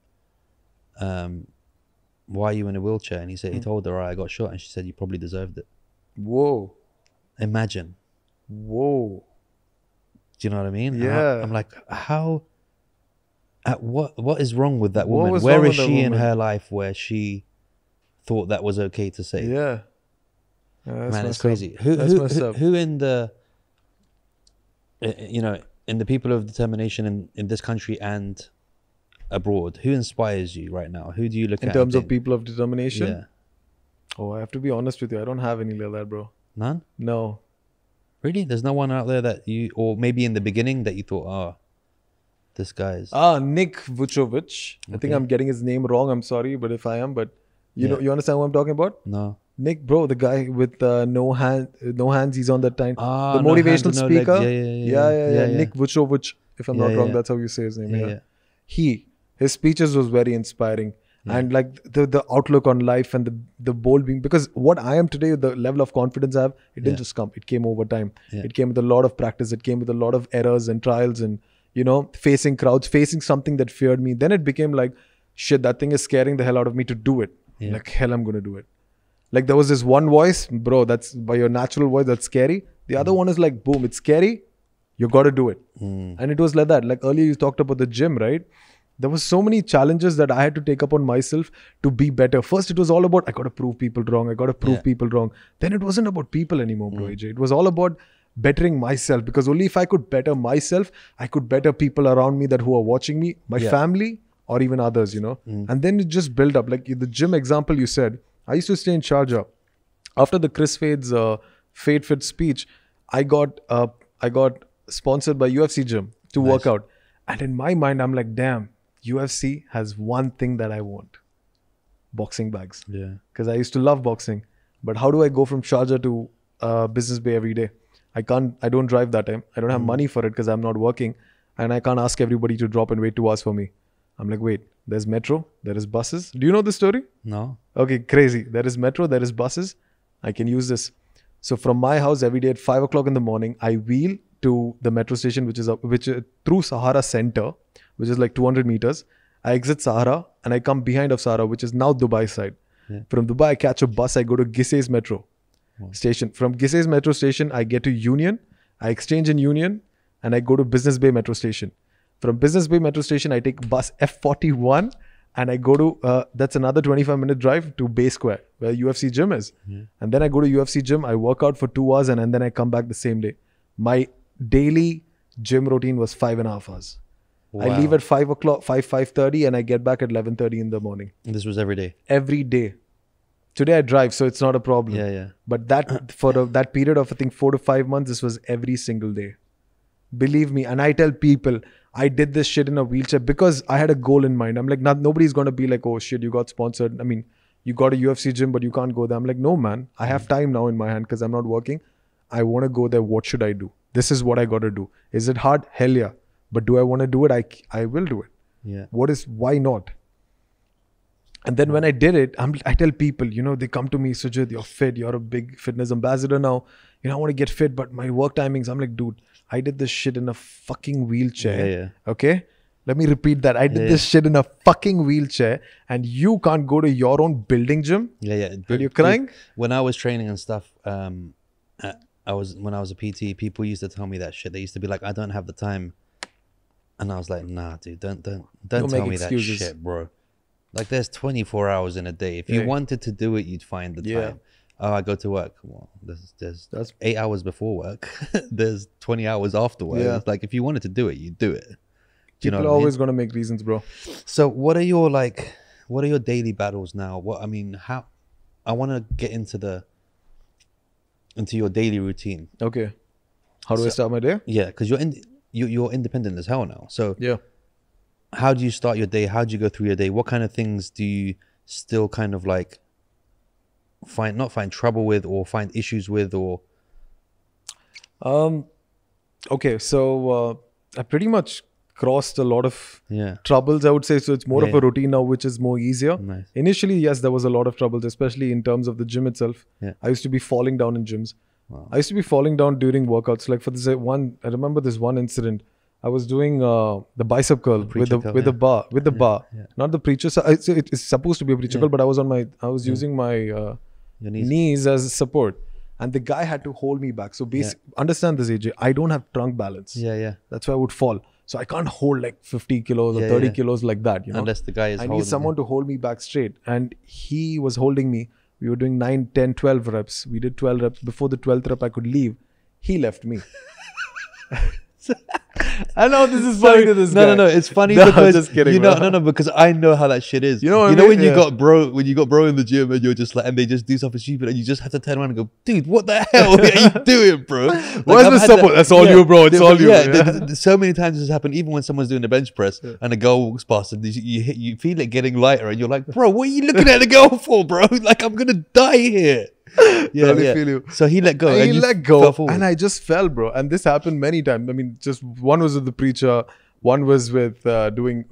why are you in a wheelchair? And he said, he told her, I got shot. And she said, you probably deserved it. Whoa. Imagine. Whoa. Do you know what I mean? Yeah. I'm like, how, what is wrong with that What woman? was Where wrong is with that she in woman? her life where she thought that was okay to say? Yeah. That's Man, it's messed crazy. up. That's messed up. Who in the, in the people of determination in this country and abroad, who inspires you right now? Who do you look at? In terms and of people of determination? Yeah. Oh, I have to be honest with you. I don't have any like that, bro. None? No. Really? There's no one out there that you, or maybe in the beginning that you thought, this guy's. Nick Vucevic. I think Okay. I'm getting his name wrong. I'm sorry, but if I am, but you Yeah. know, you understand what I'm talking about? No. Nick, bro, the guy with no hands. He's on that time. Ah, The no hands motivational and no legs. speaker. Yeah. Nick Vucevic, if I'm not Yeah, wrong, yeah. that's how you say his name. Yeah. His speeches was very inspiring. And like the outlook on life and the bold being, because what I am today, the level of confidence I have, it didn't just come. It came over time. Yeah. It came with a lot of practice. It came with a lot of errors and trials and, facing crowds, facing something that feared me. Then it became like, shit, that thing is scaring the hell out of me to do it. Yeah. Like, hell, I'm going to do it. Like there was this one voice, bro, that's by your natural voice, that's scary. The other one is like, boom, it's scary. You got to do it. And it was like that. Like earlier you talked about the gym, right? There was so many challenges that I had to take up on myself to be better. First, it was all about, I got to prove people wrong. I got to prove people wrong. Then it wasn't about people anymore, bro, AJ. It was all about bettering myself, because only if I could better myself, I could better people around me that who are watching me, my family, or even others, And then it just built up. Like the gym example you said, I used to stay in Sharjah. After the Chris Fade's Fade Fit speech, I got sponsored by UFC gym to work out. And in my mind, I'm like, damn, UFC has one thing that I want. Boxing bags. Yeah. Because I used to love boxing. But how do I go from Sharjah to Business Bay every day? I don't drive that time. I don't have money for it because I'm not working. And I can't ask everybody to drop and wait 2 hours for me. I'm like, wait, there's metro, there is buses. Do you know this story? No. Okay, crazy. There is metro, there is buses. I can use this. So from my house every day at 5 o'clock in the morning, I wheel to the metro station, which is through Sahara Center, which is like 200 meters. I exit Sahara and I come behind of Sahara, which is now Dubai side. Yeah. From Dubai, I catch a bus. I go to Gisse's metro station. From Gisse's metro station, I get to Union. I exchange in Union and I go to Business Bay metro station. From Business Bay metro station, I take bus F41 and I go to, that's another 25-minute drive to Bay Square, where UFC gym is. And then I go to UFC gym, I work out for 2 hours and then I come back the same day. My daily gym routine was 5.5 hours. Wow. I leave at 5 o'clock, 5:30 and I get back at 11:30 in the morning. And this was every day? Every day. Today I drive, so it's not a problem. Yeah. But that period of, I think, 4 to 5 months, this was every single day. Believe me. And I tell people, I did this shit in a wheelchair because I had a goal in mind. I'm like, nobody's going to be like, oh shit, you got sponsored. I mean, you got a UFC gym, but you can't go there. I'm like, no, man, I have time now in my hand because I'm not working. I want to go there. What should I do? This is what I got to do. Is it hard? Hell yeah. But do I want to do it? I will do it. Yeah. Why not? And then when I did it, I tell people, they come to me, Sujith, you're fit. You're a big fitness ambassador now. I want to get fit, but my work timings, I'm like, dude, I did this shit in a fucking wheelchair. Yeah. Okay? Let me repeat that. I did this shit in a fucking wheelchair and you can't go to your own building gym? Yeah. And you're crying? When I was training and stuff, when I was a PT, people used to tell me that shit. They used to be like, I don't have the time. And I was like, nah, dude, don't tell me excuses. that shit, bro. Like there's 24 hours in a day. If you wanted to do it, you'd find the time. Oh, I go to work. Well, there's 8 hours before work. There's 20 hours after work. Yeah. It's like if you wanted to do it, you'd do it. Do you know People what are I mean? always going to make reasons, bro. So what are your daily battles now? How I want to get into your daily routine. Okay. How do I start my day? Yeah, because you're independent as hell now. So Yeah. how do you start your day? How do you go through your day? What kind of things do you still kind of like not find trouble with or find issues with or? Okay, so I pretty much crossed a lot of Yeah. troubles, I would say. So it's more of Yeah. a routine now, which is more easier. Nice. Initially, yes, there was a lot of troubles, especially in terms of the gym itself. Yeah. I used to be falling down in gyms. Wow. I used to be falling down during workouts. Like for this one, I remember this one incident. I was doing the bicep curl with preacher curl, the bar, yeah. not the preacher. So it's supposed to be a preacher curl, but I was using my Your knees. knees as support, and the guy had to hold me back. So understand this, AJ. I don't have trunk balance. Yeah, yeah. That's why I would fall. So I can't hold like 50 kilos or Yeah, 30 yeah. kilos like that, you know. Unless the guy is I holding need someone to hold me back straight. And he was holding me. We were doing 9, 10, 12 reps. We did 12 reps. Before the 12th rep, I could leave. He left me. I know this is funny to this guy. No. It's funny No, because just kidding, you know, bro. no, because I know how that shit is. You know what I when mean? you Yeah. got bro in the gym and you're just like, and they just do something stupid, and you just have to turn around and go, dude, what the hell are you doing, bro? Like, Where's I've the had support? That's all you, bro. It's all you. Yeah, Yeah. so many times this has happened. Even when someone's doing the bench press and a girl walks past and you feel it getting lighter, and you're like, bro, what are you looking at the girl for, bro? Like, I'm gonna die here. Yeah, Totally yeah. feel you. So he let go. And he you let go, fell forward. and I just fell, bro. And this happened many times. I mean, just one was with the preacher, one was with doing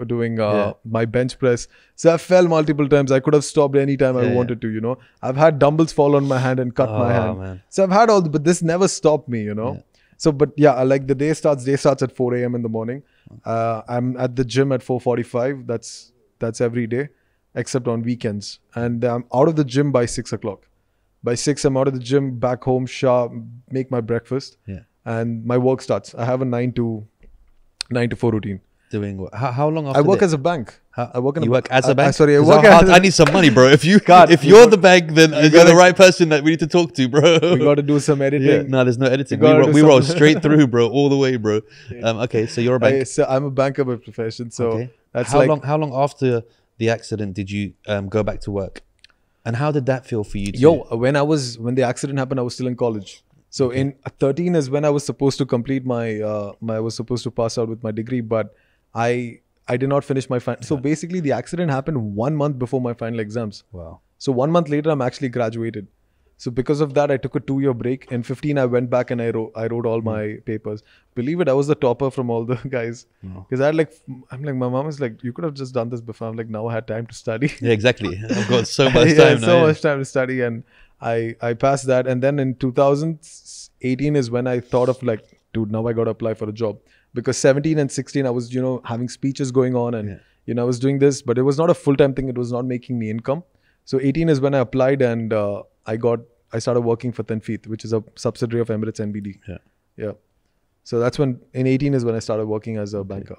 my bench press. So I fell multiple times. I could have stopped any time I wanted to, you know. I've had dumbbells fall on my hand and cut my hand. Man. So I've had all, but this never stopped me, you know. Yeah. So, but yeah, like the day starts at 4 a.m. in the morning. I'm at the gym at 4:45. That's every day, except on weekends. And I'm out of the gym by 6 o'clock. By 6, I'm out of the gym, back home, shower, make my breakfast, Yeah. and my work starts. I have a 9 to 4 routine. Doing what? How long after I work that? as a bank. I work in You a work as a bank? Sorry, I Is work that hard? as I need some money, bro. If you're the bank, then you're gotta- the right person that we need to talk to, bro. We got to do some editing. Yeah. No, there's no editing. You gotta do We roll some- straight through, bro, all the way, bro. Okay, so you're a bank. I'm a banker by profession. So Okay. that's How long after the accident did you go back to work? And how did that feel for you? when the accident happened, I was still in college. So in 13 is when I was supposed to complete I was supposed to pass out with my degree, but I did not finish my final. So basically the accident happened 1 month before my final exams. Wow. So 1 month later, I'm actually graduated. So because of that, I took a 2-year break. In 15, I went back and I wrote all my papers. Believe it, I was the topper from all the guys. Because my mom is like, you could have just done this before. I'm like, now I had time to study. Yeah, exactly. I've got so much time now. So much time to study, and I passed that. And then in 2018 is when I thought of like, dude, now I got to apply for a job. Because 17 and 16, I was, having speeches going on and, I was doing this, but it was not a full-time thing. It was not making me income. So 18 is when I applied and I started working for Tenfeet, which is a subsidiary of Emirates NBD. Yeah. So that's when, in 18 is when I started working as a banker.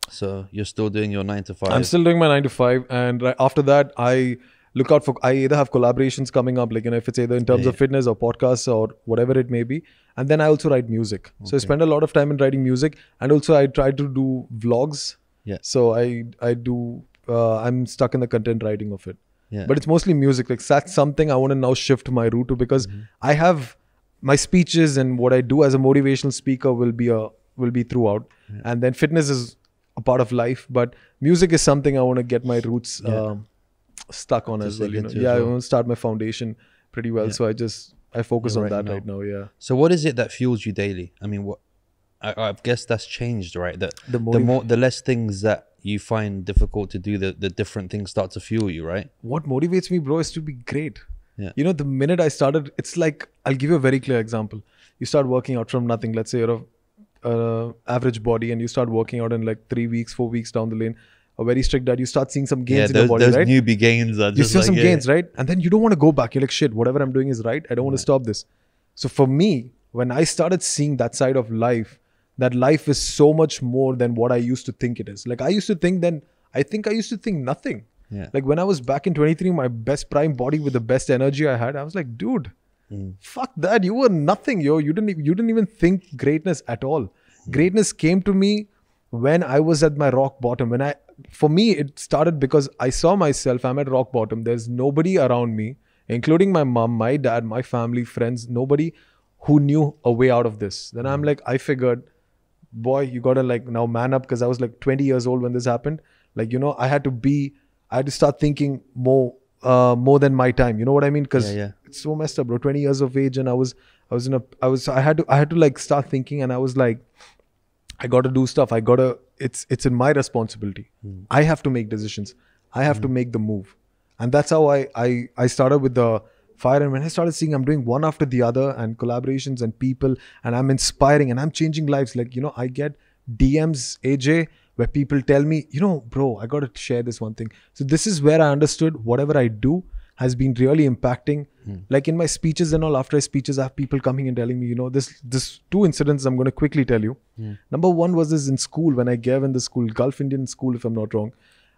So you're still doing your 9 to 5? I'm still doing my 9 to 5. And after that, I look out for, I either have collaborations coming up, like, if it's either in terms of fitness or podcasts or whatever it may be. And then I also write music. So I spend a lot of time in writing music. And also I try to do vlogs. Yeah. So I'm stuck in the content writing of it. Yeah. But it's mostly music. Like that's something I want to now shift my route to, because I have my speeches and what I do as a motivational speaker will be throughout. And then fitness is a part of life, but music is something I want to get my roots stuck on as well. I want to start my foundation pretty well. So I focus on that right now. Yeah. So what is it that fuels you daily? I mean, I guess that's changed, right? That the less things that you find difficult to do, the different things start to fuel you, right? What motivates me, bro, is to be great. Yeah. The minute I started, it's like, I'll give you a very clear example. You start working out from nothing. Let's say you're a average body and you start working out in like 3 weeks, 4 weeks down the lane, a very strict diet, you start seeing some gains in your body, those right? newbie gains are just you see some gains, right? And then you don't want to go back. You're like, shit, whatever I'm doing is right. I don't want to stop this. So for me, when I started seeing that side of life, that life is so much more than what I used to think it is. Like I used to think nothing. Yeah. Like when I was back in 23, my best prime body with the best energy I had, I was like, dude, fuck that. You were nothing, yo. You didn't even think greatness at all. Greatness came to me when I was at my rock bottom. For me, it started because I saw myself, I'm at rock bottom. There's nobody around me, including my mom, my dad, my family, friends, nobody. who knew a way out of this. Then I'm like, I figured, boy, you gotta like now man up, because I was like 20 years old when this happened. Like, you know, I had to start thinking more than my time. You know what I mean? Because it's so messed up, bro. 20 years of age, and I had to like start thinking, and I was like, I got to do stuff. It's in my responsibility. I have to make decisions. I have to make the move. And that's how I started with the fire. And when I started seeing I'm doing one after the other, and collaborations and people, and I'm inspiring and I'm changing lives. Like, you know, I get DMs, AJ, where people tell me, you know, bro, I got to share this one thing. So this is where I understood whatever I do has been really impacting. Like in my speeches and all, after my speeches, I have people coming and telling me, you know, this two incidents I'm going to quickly tell you. Number one was this in school, when I gave in the school, Gulf Indian school, if I'm not wrong.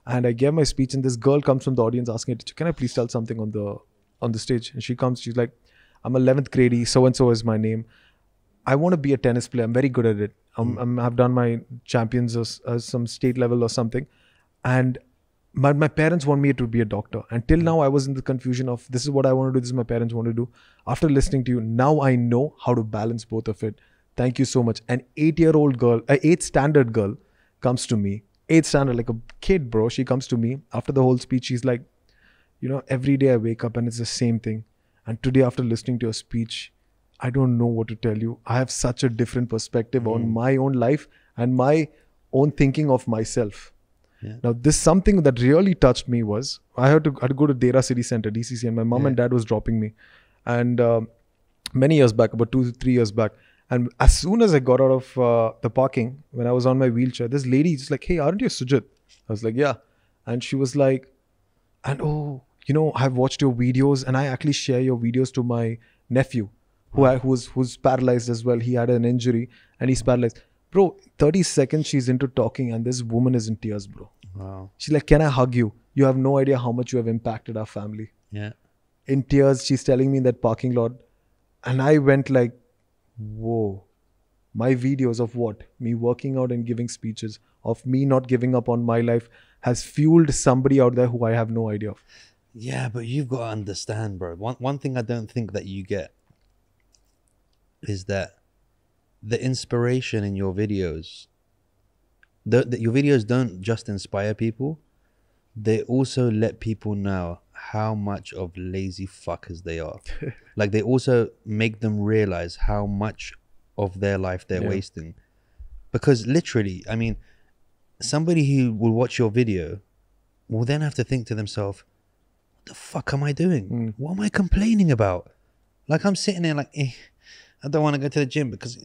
And I gave my speech, and this girl comes from the audience asking, can I please tell something on the stage? And she comes, she's like, I'm 11th grade, so-and-so is my name. I want to be a tennis player. I'm very good at it. I've done my champions or some state level or something. And my parents want me to be a doctor. And till now, I was in the confusion of, this is what I want to do, this is my parents want to do. After listening to you, now I know how to balance both of it. Thank you so much. An 8th standard girl comes to me. 8th standard, like a kid, bro. She comes to me after the whole speech. She's like, you know, every day I wake up and it's the same thing. And today, after listening to your speech, I don't know what to tell you. I have such a different perspective on my own life and my own thinking of myself. Now, this something that really touched me was, I had to go to Dera City Center, DCC, and my mom and dad was dropping me. And many years back, about 2 to 3 years back. And as soon as I got out of the parking, when I was on my wheelchair, this lady is like, hey, aren't you Sujith? I was like, yeah. And she was like, and oh, you know, I've watched your videos, and I actually share your videos to my nephew who's paralyzed as well. He had an injury and he's paralyzed. Bro, 30 seconds she's into talking and this woman is in tears, bro. Wow. She's like, can I hug you? You have no idea how much you have impacted our family. Yeah. In tears, she's telling me in that parking lot. And I went like, whoa. My videos of what? Me working out and giving speeches, of me not giving up on my life, has fueled somebody out there who I have no idea of. Yeah, but you've got to understand, bro. One thing I don't think that you get is that the inspiration in your videos, your videos don't just inspire people, they also let people know how much of lazy fuckers they are. Like, they also make them realize how much of their life they're wasting. Because literally, I mean, somebody who will watch your video will then have to think to themselves, what the fuck am I doing? What am I complaining about? Like, I'm sitting there like, I don't want to go to the gym because,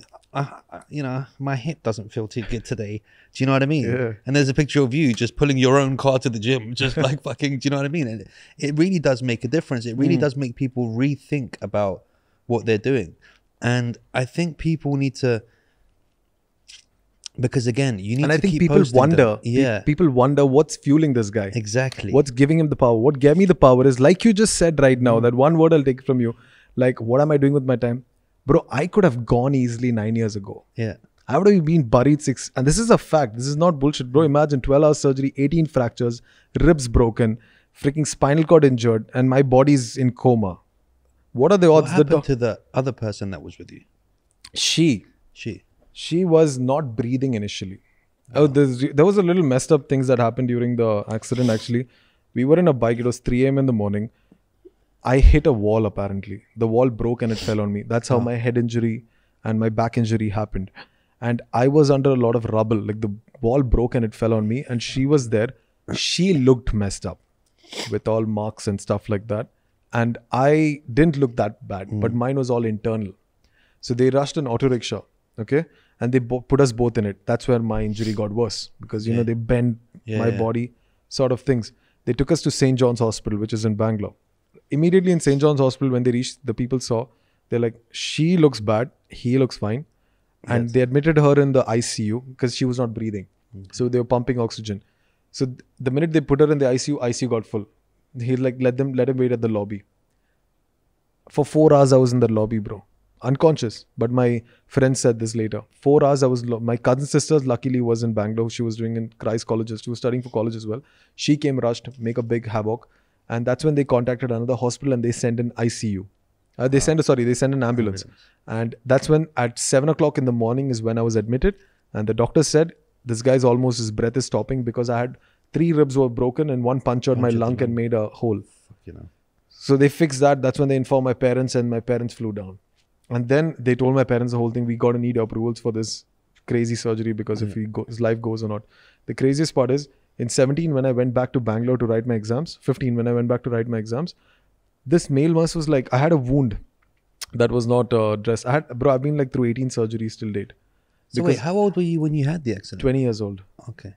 you know, my hip doesn't feel too good today. Do you know what I mean? Yeah. And there's a picture of you just pulling your own car to the gym, just like fucking, do you know what I mean? And it really does make a difference. It really does make people rethink about what they're doing. And I think people need to, because again, you need to keep people posting wonder. them. People wonder what's fueling this guy. Exactly. What's giving him the power? What gave me the power is, like you just said right now, that one word I'll take from you. Like, what am I doing with my time? Bro, I could have gone easily 9 years ago. Yeah. I would have been buried 6. And this is a fact. This is not bullshit. Bro, imagine 12 hours surgery, 18 fractures, ribs broken, freaking spinal cord injured, and my body's in coma. What are the odds? What happened to the other person that was with you? She was not breathing initially. Oh, there was a little messed up things that happened during the accident, actually. We were in a bike. It was 3 a.m. in the morning. I hit a wall, apparently. The wall broke and it fell on me. That's how my head injury and my back injury happened. And I was under a lot of rubble. Like, the wall broke and it fell on me. And she was there. She looked messed up with all marks and stuff like that. And I didn't look that bad. But mine was all internal. So they rushed an auto rickshaw. Okay? And they put us both in it. That's where my injury got worse. Because, you know, they bent my body, sort of things. They took us to St. John's Hospital, which is in Bangalore. Immediately in St. John's Hospital, when they reached, the people saw, they're like, she looks bad, he looks fine. And they admitted her in the ICU because she was not breathing. So they were pumping oxygen. So the minute they put her in the ICU got full. He like, let him wait at the lobby. For 4 hours, I was in the lobby, bro. Unconscious. But my friend said this later. 4 hours, I was, my cousin sister luckily was in Bangalore. She was doing in Christ colleges. She was studying for college as well. She came rushed, make a big havoc. And that's when they contacted another hospital and they sent in ICU. They send an ambulance. And that's when at 7 o'clock in the morning is when I was admitted. And the doctor said, this guy's almost, his breath is stopping because I had 3 ribs were broken and one punctured my lung and made a hole. You know. So they fixed that. That's when they informed my parents and my parents flew down. And then they told my parents the whole thing. We got to need approvals for this crazy surgery because if his life goes or not. The craziest part is in 17 when I went back to Bangalore to write my exams, 15 when I went back to write my exams, this male nurse was like, I had a wound that was not dressed. I've been like through 18 surgeries till date. So wait, how old were you when you had the accident? 20 years old. Okay.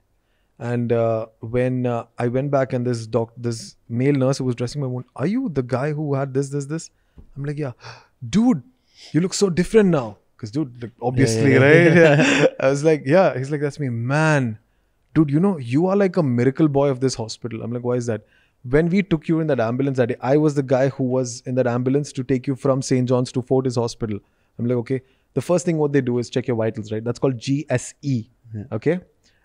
And when I went back and this male nurse who was dressing my wound, are you the guy who had this? I'm like, yeah. Dude, you look so different now. Because dude, like, obviously, right? I was like, yeah. He's like, that's me. Man, dude, you are like a miracle boy of this hospital. I'm like, why is that? When we took you in that ambulance that day, I was the guy who was in that ambulance to take you from St. John's to Fortis Hospital. I'm like, okay. The first thing what they do is check your vitals, right? That's called GSE. Yeah. Okay.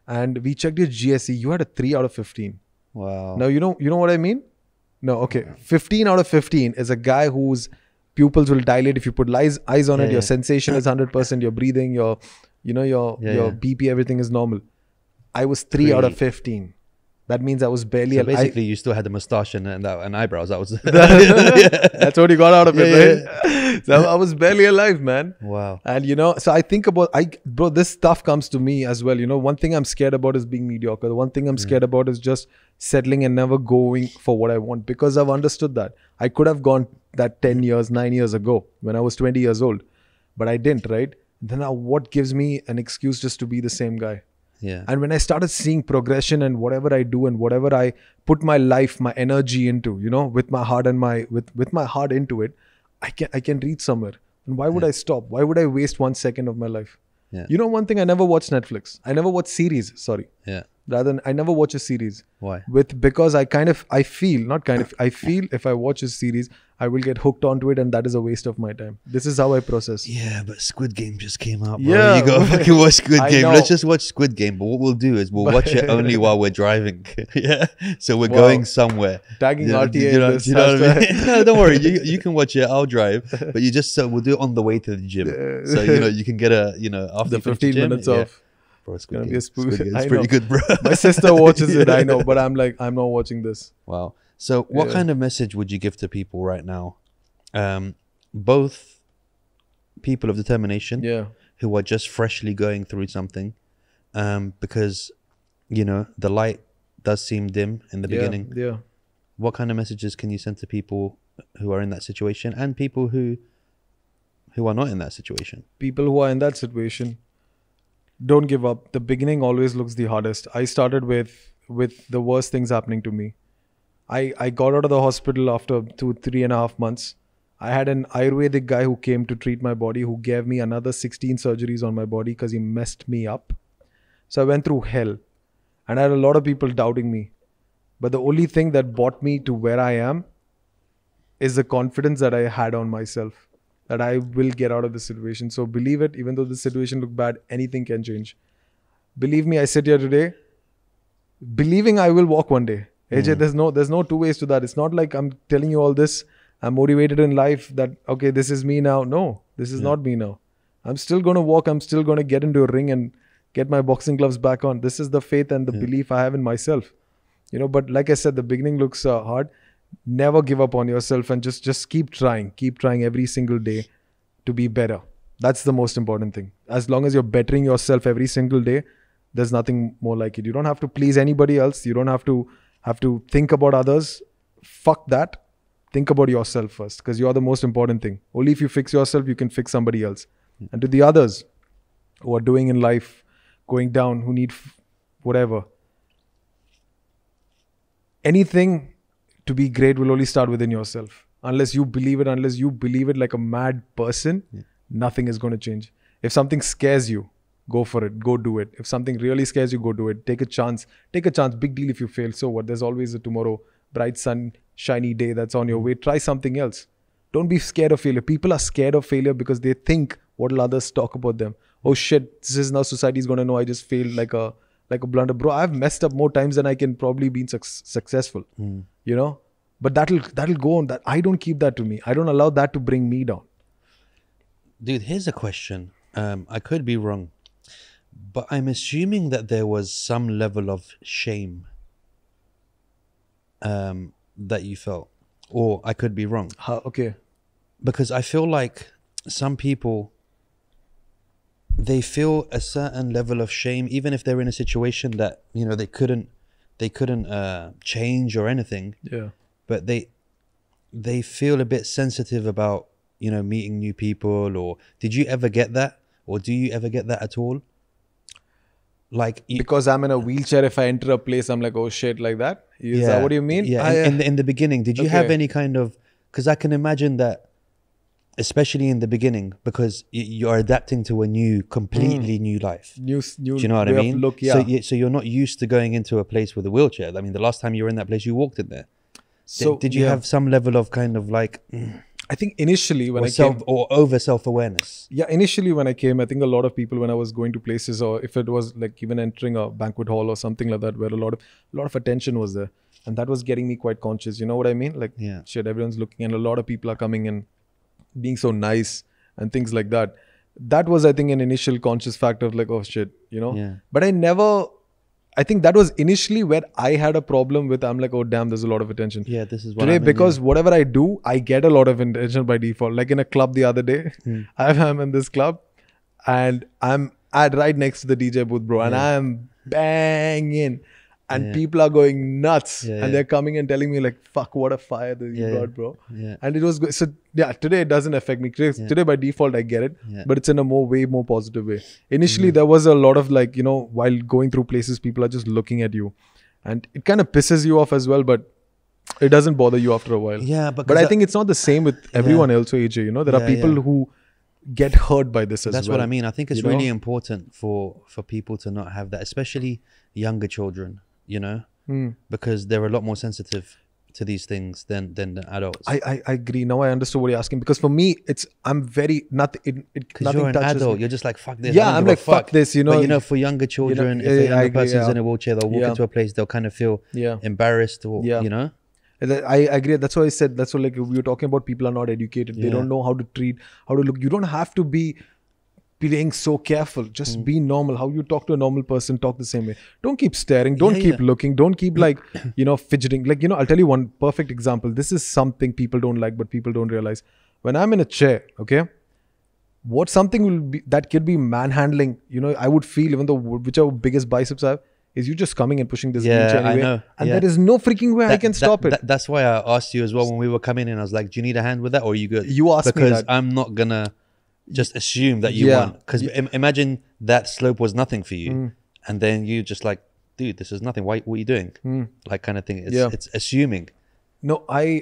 And we checked your GSE. You had a 3 out of 15. Wow. Now, you know what I mean? No. Okay. 15 out of 15 is a guy whose pupils will dilate if you put eyes on it. Your sensation is 100%. Your breathing, your BP, everything is normal. I was 3 out of 15. That means I was barely alive. So basically, you still had a mustache and eyebrows. That was that's what you got out of it, right? So I was barely alive, man. Wow. And so I think about bro, this stuff comes to me as well. One thing I'm scared about is being mediocre. The one thing I'm scared about is just settling and never going for what I want, because I've understood that I could have gone that 9 years ago when I was 20 years old, but I didn't, right? Then now what gives me an excuse just to be the same guy? Yeah. And when I started seeing progression and whatever I do and whatever I put my life, my energy into, with my heart and with my heart into it, I can reach somewhere. And why would I stop? Why would I waste 1 second of my life? Yeah. One thing, I never watch Netflix. I never watch series. Sorry. Yeah. Rather than I never watch a series. Why? Because I feel if I watch a series, I will get hooked onto it, and that is a waste of my time. This is how I process. Yeah, but Squid Game just came out, bro. Yeah. You gotta fucking watch Squid Game. Let's just watch Squid Game. But what we'll do is we'll watch it only while we're driving. Yeah. So we're going somewhere. Tagging RTA. You know what I mean? No, don't worry. You can watch it. I'll drive. But we'll do it on the way to the gym. So you can get after the 15 minutes off. Bro, Squid Game. It's pretty good, bro. My sister watches it, I know, but I'm like, I'm not watching this. Wow. So what kind of message would you give to people right now? Both people of determination who are just freshly going through something, because, the light does seem dim in the beginning. Yeah. What kind of messages can you send to people who are in that situation and people who are not in that situation? People who are in that situation, don't give up. The beginning always looks the hardest. I started with the worst things happening to me. I got out of the hospital after 3.5 months. I had an Ayurvedic guy who came to treat my body, who gave me another 16 surgeries on my body because he messed me up. So I went through hell, and I had a lot of people doubting me. But the only thing that brought me to where I am is the confidence that I had on myself, that I will get out of this situation. So believe it, even though the situation look bad, anything can change. Believe me, I sit here today believing I will walk one day. AJ, there's no two ways to that. It's not like I'm telling you all this. I'm motivated in life that, okay, this is me now. No, this is not me now. I'm still going to walk. I'm still going to get into a ring and get my boxing gloves back on. This is the faith and the belief I have in myself. But like I said, the beginning looks hard. Never give up on yourself and just keep trying. Keep trying every single day to be better. That's the most important thing. As long as you're bettering yourself every single day, there's nothing more like it. You don't have to please anybody else. You don't have to think about others. Fuck that. Think about yourself first, because you are the most important thing. Only if you fix yourself, you can fix somebody else. And to the others who are doing in life, going down, who need whatever. Anything to be great will only start within yourself. Unless you believe it like a mad person, nothing is going to change. If something scares you, go for it. Go do it. If something really scares you, go do it. Take a chance. Big deal if you fail. So what? There's always a tomorrow. Bright sun, shiny day that's on your way. Try something else. Don't be scared of failure. People are scared of failure because they think what will others talk about them. Oh shit, this is now society's going to know I just failed like a blunder. Bro, I've messed up more times than I can probably be successful. But that'll go on. That I don't keep that to me. I don't allow that to bring me down. Dude, here's a question. I could be wrong, but I'm assuming that there was some level of shame that you felt, or I could be wrong. Okay. Because I feel like some people, they feel a certain level of shame, even if they're in a situation that, you know, they couldn't change or anything. Yeah. But they feel a bit sensitive about, you know, meeting new people. Or did you ever get that? Or do you ever get that at all? Like, because I'm in a wheelchair, if I enter a place, I'm like, oh shit, like that? Is that what you mean? Yeah. In the beginning, did you have any kind of, because I can imagine that, especially in the beginning, because you're adapting to a completely new life. New do you know what I mean? Look, yeah. So you're not used to going into a place with a wheelchair. I mean, the last time you were in that place, you walked in there. So did you have some level of kind of like, I think initially when I came, or over self-awareness? Yeah, initially when I came, I think a lot of people, when I was going to places, or if it was like even entering a banquet hall or something like that, where a lot of attention was there, and that was getting me quite conscious. You know what I mean? Like, shit, everyone's looking, and a lot of people are coming and being so nice and things like that. That was, I think, an initial conscious factor of like, oh shit, you know. Yeah. But I think that was initially where I had a problem with. I'm like, oh damn, there's a lot of attention. Yeah, this is what today, because whatever I do, I get a lot of attention by default. Like in a club the other day, I'm in this club, and I'm right next to the DJ booth, bro, and I'm banging, and people are going nuts, and they're coming and telling me like, fuck, what a fire that you got, bro. Yeah. And it was good. So yeah, today it doesn't affect me. Today by default I get it, but it's in a way more positive way. Initially there was a lot of like, you know, while going through places, people are just looking at you, and it kind of pisses you off as well, but it doesn't bother you after a while. Yeah, but I think it's not the same with everyone else, AJ. You know, there are people who get hurt by this as well. That's what I mean. I think it's really important for people to not have that, especially younger children. You know, because they're a lot more sensitive to these things than adults. I agree. Now I understood what you're asking, because for me, I'm very nothing. Because you're an adult, you're just like, fuck this. Yeah, I'm like, fuck this. You know, but, you know, for younger children, if a younger person's in a wheelchair, they'll walk into a place, they'll kind of feel embarrassed, or you know. I agree. That's why I said, that's what, like, we were talking about, people are not educated. They don't know how to treat, how to look. You don't have to be being so careful. Just be normal. How you talk to a normal person, talk the same way. Don't keep staring. Don't keep looking. Don't keep like, you know, fidgeting. Like, you know, I'll tell you one perfect example. This is something people don't like, but people don't realize. When I'm in a chair, okay, what something will be, that could be manhandling, you know, I would feel, even though whichever biggest biceps I have, is you just coming and pushing this wheelchair anyway. I know. And there is no freaking way I can stop it. That's why I asked you as well when we were coming in. I was like, do you need a hand with that, or are you good? You asked me that. Because I'm not gonna just assume that you want. Because imagine that slope was nothing for you, and then you just like, dude, this is nothing. What are you doing? Like, kind of thing. It's assuming. No, I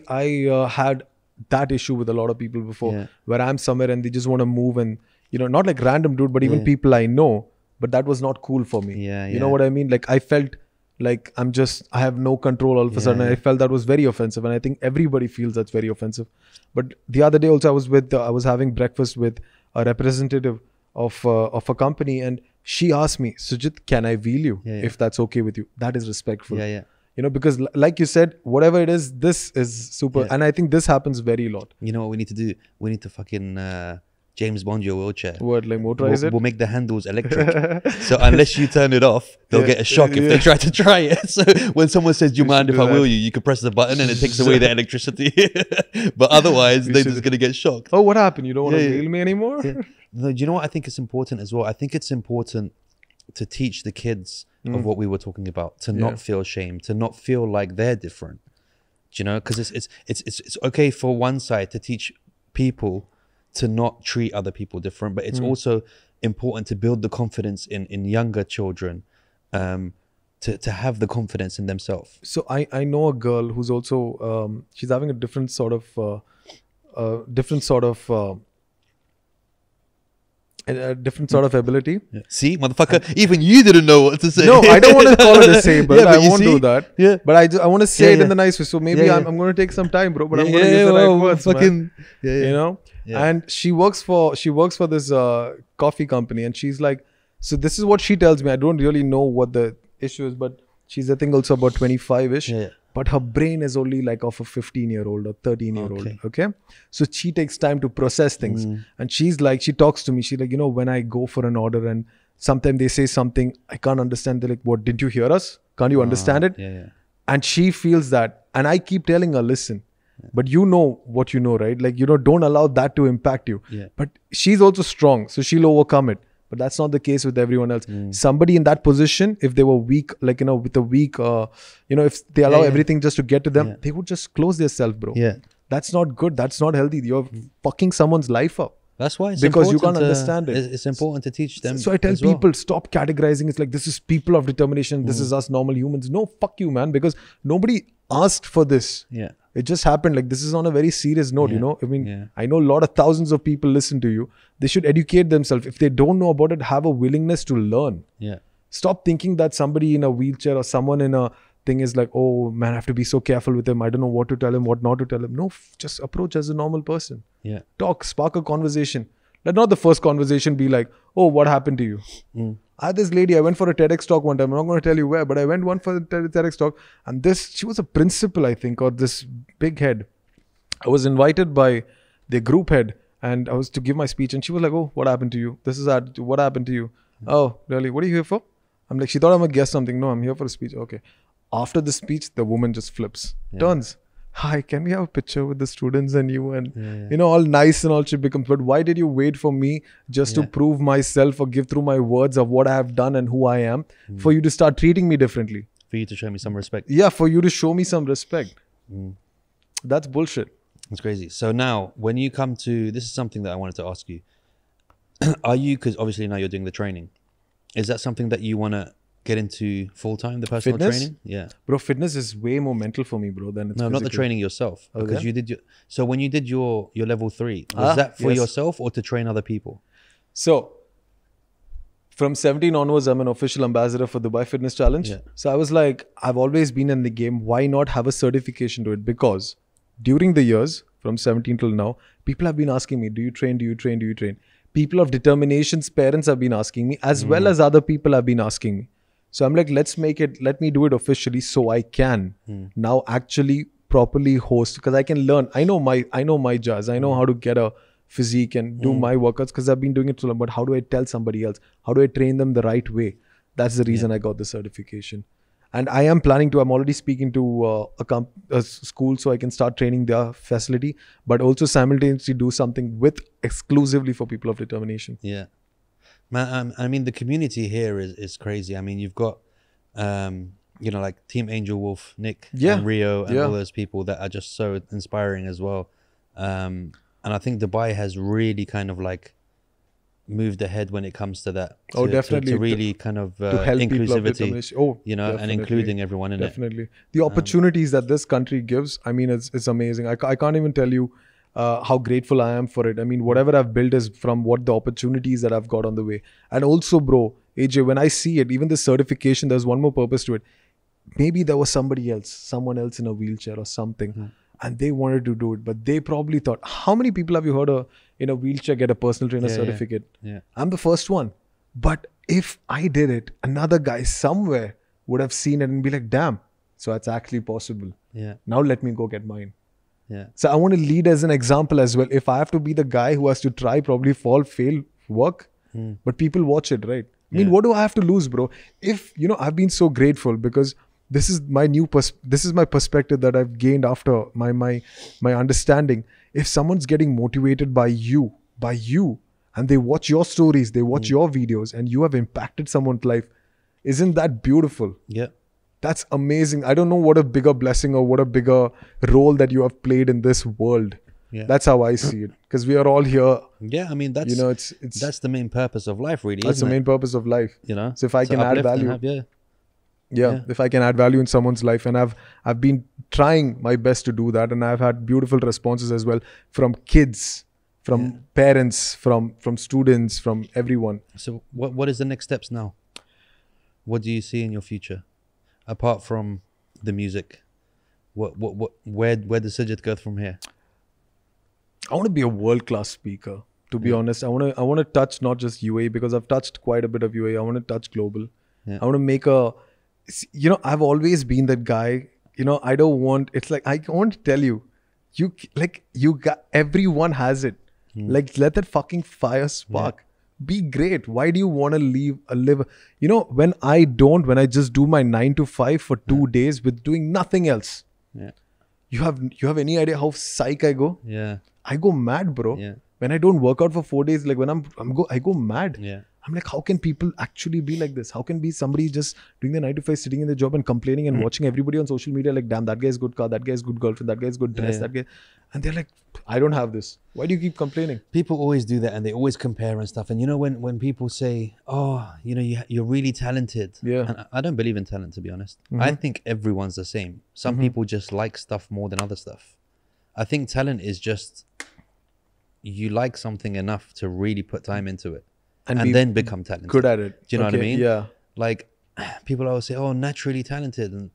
had that issue with a lot of people before, where I'm somewhere and they just want to move, and, you know, not like random dude, but even people I know. But that was not cool for me. You know what I mean? Like, I felt like I have no control all of a sudden. I felt that was very offensive. And I think everybody feels that's very offensive. But the other day also, I was having breakfast with a representative of a company, and she asked me, Sujith, can I wheel you if that's okay with you? That is respectful. You know, because like you said, whatever it is, this is super. And I think this happens very a lot. You know what we need to do? We need to fucking James Bond your wheelchair. What, like motorize it? We'll make the handles electric. So unless you turn it off, they'll get a shock if they try to try it. So when someone says, do you mind if I wheel you? You can press the button and it takes away the electricity. But otherwise, they're just going to get shocked. Oh, what happened? You don't want to wheel me anymore? No, do you know what I think is important as well? I think it's important to teach the kids of what we were talking about, to not feel shame, to not feel like they're different. Do you know? Because it's okay for one side to teach people to not treat other people different, but it's also important to build the confidence in younger children, to have the confidence in themselves. So I know a girl who's also she's having a different sort of ability. See, motherfucker, even you didn't know what to say. No, I don't want to call it disabled. I won't do that. Yeah. But I want to say it in the nice way. So maybe I'm going to take some time, bro. But I'm going to use the right words, man. You know. Yeah. And she works for this coffee company, and she's like, so this is what she tells me. I don't really know what the issue is, but she's, I think, also about 25-ish. but her brain is only like of a 15-year-old or 13-year-old. Okay. So she takes time to process things. And she's like, she talks to me. She's like, when I go for an order and sometimes they say something I can't understand. They're like, what, didn't you hear us? Can't you understand it? And she feels that. And I keep telling her, listen, but you know what you know, right? Like, don't allow that to impact you. But she's also strong, so she'll overcome it. But that's not the case with everyone else. Somebody in that position, if they were weak, like, with a weak, if they allow everything just to get to them, they would just close themselves, bro. That's not good. That's not healthy. You're fucking someone's life up. That's why it's because important you can't understand it. It's important to teach them. So I tell people, stop categorizing. It's like, this is people of determination. This is us normal humans. No, fuck you, man. Because nobody asked for this. It just happened. Like, this is on a very serious note, I mean, I know a lot of thousands of people listen to you. They should educate themselves. If they don't know about it, have a willingness to learn. Stop thinking that somebody in a wheelchair or someone in a thing is like, oh man, I have to be so careful with him. I don't know what to tell him, what not to tell him. No, just approach as a normal person. Talk, spark a conversation. Let not the first conversation be like, oh, what happened to you? I had this lady, I went for a TEDx talk one time. I'm not going to tell you where, but I went one for a TEDx talk. And she was a principal, I think, or this big head. I was invited by the group head and I was to give my speech. And she was like, oh, what happened to you? What happened to you? Oh, really? What are you here for? I'm like, she thought I'm a guest something. No, I'm here for a speech. Okay. After the speech, the woman just flips, turns. Hi, can we have a picture with the students and you? And, all nice and all she becomes. But why did you wait for me just to prove myself or give through my words of what I have done and who I am for you to start treating me differently? For you to show me some respect. Yeah, for you to show me some respect. That's bullshit. That's crazy. So now, when you come to, this is something that I wanted to ask you. Are you, because obviously now you're doing the training, is that something that you want to get into full-time, the personal training? Yeah. Bro, fitness is way more mental for me, bro, than it's physical. Not the training yourself. Because you did so when you did your level 3, was that for yourself or to train other people? So, from 17 onwards, I'm an official ambassador for Dubai Fitness Challenge. So I was like, I've always been in the game. Why not have a certification to it? Because during the years, from 17 till now, people have been asking me, do you train? Do you train? Do you train? People of determination's parents have been asking me, as well as other people have been asking me. So I'm like, let me do it officially so I can now actually properly host, because I can learn. I know my jazz. I know how to get a physique and do my workouts because I've been doing it so long. But how do I tell somebody else? How do I train them the right way? That's the reason I got the certification. And I am planning to, I'm already speaking to a school so I can start training their facility, but also simultaneously do something exclusively for people of determination. Yeah. Man, I mean, the community here is crazy. I mean, you've got, like Team Angel Wolf, Nick and Rio and all those people that are just so inspiring as well. And I think Dubai has really kind of like moved ahead when it comes to that. Definitely. To really kind of to help inclusivity, definitely. and including everyone in it. Definitely. The opportunities that this country gives, I mean, it's amazing. I can't even tell you how grateful I am for it. I mean, whatever I've built is from what the opportunities that I've got on the way. And also, bro, AJ, when I see it, even the certification, there's one more purpose to it. Maybe there was someone else in a wheelchair or something, and they wanted to do it, but they probably thought, how many people have you heard in a wheelchair get a personal trainer certificate? I'm the first one. But if I did it, another guy somewhere would have seen it and be like, damn, so it's actually possible. Now let me go get mine. So I want to lead as an example as well. If I have to be the guy who has to try, probably fall, fail, work, but people watch it, right? I mean, what do I have to lose, bro? If, I've been so grateful because this is my perspective that I've gained after my understanding. If someone's getting motivated by you, and they watch your stories, they watch your videos, and you have impacted someone's life, isn't that beautiful? Yeah. That's amazing. I don't know what a bigger blessing or what a bigger role that you have played in this world. That's how I see it. Because we are all here. Yeah, I mean, that's that's the main purpose of life, really. That's the main purpose of life. So if I can add value. If I can add value in someone's life, and I've been trying my best to do that, and I've had beautiful responses as well from kids, from parents, from students, from everyone. So what is the next steps now? What do you see in your future, apart from the music? Where does Sujith go from here? I want to be a world-class speaker. To be honest, I want to touch not just UAE, because I've touched quite a bit of UAE. I want to touch global. I want to make I've always been that guy. you know, I don't want, it's like, I won't tell you, you got, everyone has it. Like, let that fucking fire spark. Be great. Why do you want to live? You know, when I just do my 9 to 5 for 2 days with doing nothing else. Yeah. You have any idea how psych I go? Yeah. I go mad, bro. Yeah. When I don't work out for 4 days, like when I go mad. Yeah. I'm like, how can people actually be like this? How can be somebody just doing the 9 to 5, sitting in the job and complaining and watching everybody on social media like, damn, that guy's good car, that guy's good girlfriend, that guy's good dress, that guy. And they're like, I don't have this. Why do you keep complaining? People always do that, and they always compare and stuff. And you know, when people say, oh, you know, you're really talented. Yeah. And I don't believe in talent, to be honest. I think everyone's the same. Some people just like stuff more than other stuff. I think talent is just, you like something enough to really put time into it. And then become talented. Good at it. Do you know what I mean? Yeah. Like, people always say, oh, naturally talented. And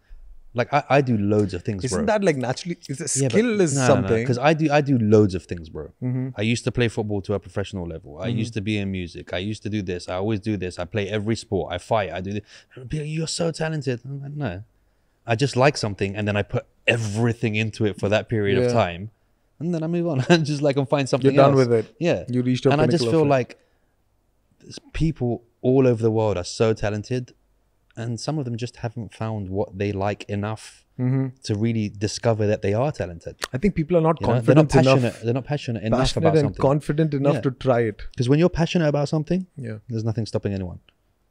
like, I do loads of things, bro. Isn't that like naturally, skill is something? Because I do loads of things, bro. I used to play football to a professional level. I used to be in music. I used to do this. I always do this. I play every sport. I fight. I do this. You're so talented. I'm like, no. I just like something, and then I put everything into it for that period of time. And then I move on. And just like, I'm find something else. You're done with it. Yeah. You reached a pinnacle. And I just feel like people all over the world are so talented, and some of them just haven't found what they like enough to really discover that they are talented. I think people are not confident enough. They're not passionate enough about something. Confident enough to try it. Because when you're passionate about something, there's nothing stopping anyone.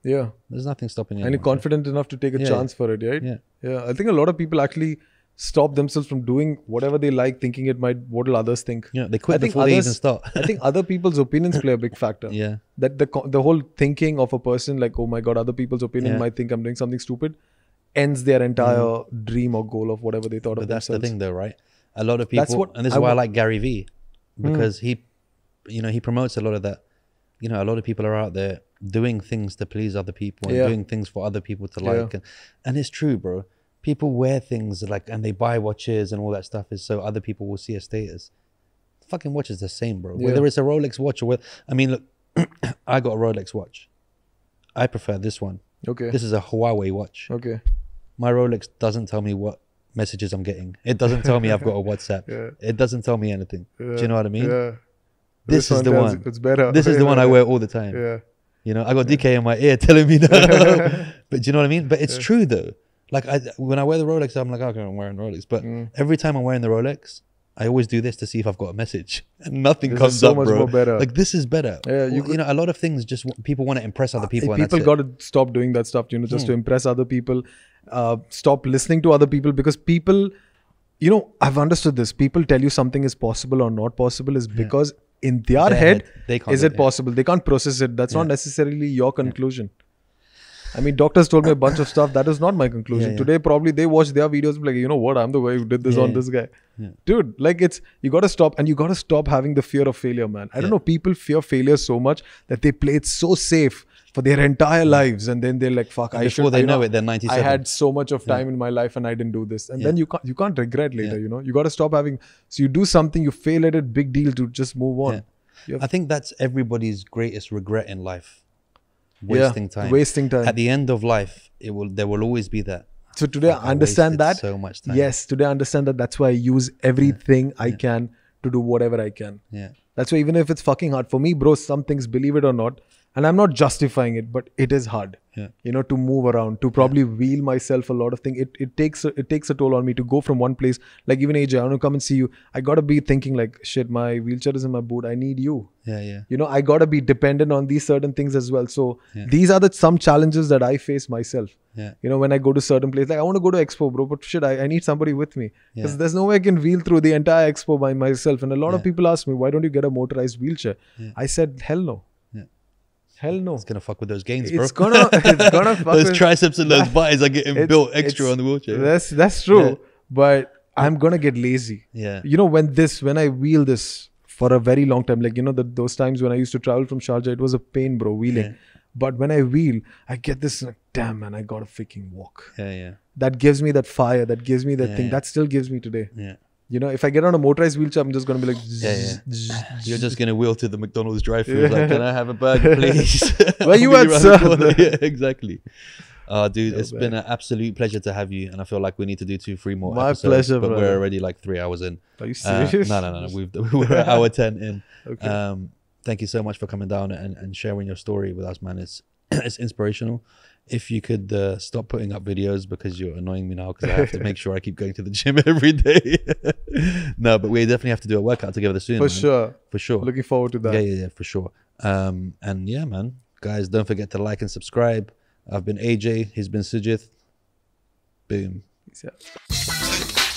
Yeah. There's nothing stopping anyone. And you're confident enough to take a chance for it, right? Yeah. Yeah. I think a lot of people actually stop themselves from doing whatever they like, thinking what will others think. Yeah, they quit before they even start. I think other people's opinions play a big factor. Yeah. That the whole thinking of a person like, oh my God, other people's opinion might think I'm doing something stupid, ends their entire dream or goal of whatever they thought of themselves. But that's the thing though, right? A lot of people, and this is why I like Gary Vee, because he promotes a lot of that. You know, a lot of people are out there doing things to please other people and doing things for other people to like. And it's true, bro. People wear things like, and they buy watches and all that stuff is so other people will see a status. Fucking watch is the same, bro. Whether it's a Rolex watch or I mean, look, I got a Rolex watch. I prefer this one. Okay. This is a Huawei watch. Okay. My Rolex doesn't tell me what messages I'm getting. It doesn't tell me I've got a WhatsApp. It doesn't tell me anything. Do you know what I mean? Yeah. This is the one. It's better. This is the one I wear all the time. Yeah. You know, I got DK in my ear telling me no. But do you know what I mean? But it's true though. Like when I wear the Rolex, I'm like, okay, I'm wearing Rolex. But every time I'm wearing the Rolex, I always do this to see if I've got a message, and nothing comes up, bro. This is so much more better. Like this is better. Yeah, you know, a lot of things just people want to impress other people. People got to stop doing that stuff, you know, just to impress other people. Stop listening to other people, because people, you know, I've understood this. People tell you something is possible or not possible is because in their head, is it possible? They can't process it. That's not necessarily your conclusion. I mean, doctors told me a bunch of stuff. That is not my conclusion. Today, probably they watch their videos like, you know what, I'm the guy who did this on this guy. Dude, like you got to stop, and you got to stop having the fear of failure, man. I don't know, people fear failure so much that they play it so safe for their entire lives. And then they're like, fuck, before they know it, they're 97. I had so much of time in my life and I didn't do this. And then you can't regret later, you know. You got to stop having, so you do something, you fail at it, big deal to just move on. I think that's everybody's greatest regret in life. Wasting time. Wasting time. At the end of life, there will always be that. So today I understand that. So much time. Yes, today I understand that. That's why I use everything I can to do whatever I can. Yeah. That's why even if it's fucking hard for me, bro, some things, believe it or not, and I'm not justifying it, but it is hard. You know, to move around, to probably wheel myself a lot of things. It takes a toll on me to go from one place. Like even AJ, I want to come and see you. I gotta be thinking like, shit, my wheelchair is in my boot. I need you. You know, I gotta be dependent on these certain things as well. So these are some challenges that I face myself. You know, when I go to certain places, like I want to go to Expo, bro, but shit, I need somebody with me, because there's no way I can wheel through the entire Expo by myself. And a lot of people ask me, why don't you get a motorized wheelchair? I said, hell no. Hell no. It's gonna fuck with those gains, bro. It's gonna fuck those triceps and those buys are getting built extra on the wheelchair. That's true. But I'm gonna get lazy. You know, when I wheel this for a very long time, like, you know, those times when I used to travel from Sharjah, it was a pain, bro, wheeling. But when I wheel, I get this like, damn man, I gotta freaking walk. That gives me that fire, that gives me that thing, that still gives me today. You know, if I get on a motorized wheelchair, I'm just going to be like... You're just going to wheel to the McDonald's drive-thru. Like, can I have a burger, please? Where you at, sir? Yeah, exactly. Dude, Yo, it's man. been an absolute pleasure to have you, and I feel like we need to do 2-3 more My episodes. pleasure, but we're brother. already like 3 hours in. Are you serious? No. We're at hour 10 in. Okay. Thank you so much for coming down and sharing your story with us, man. It's inspirational. If you could stop putting up videos, because you're annoying me now, because I have to make sure I keep going to the gym every day. No, but we definitely have to do a workout together soon. For man. sure. For sure. Looking forward to that. Yeah, for sure. And yeah, man, guys, don't forget to like and subscribe. I've been AJ. He's been Sujith. Boom. Peace out.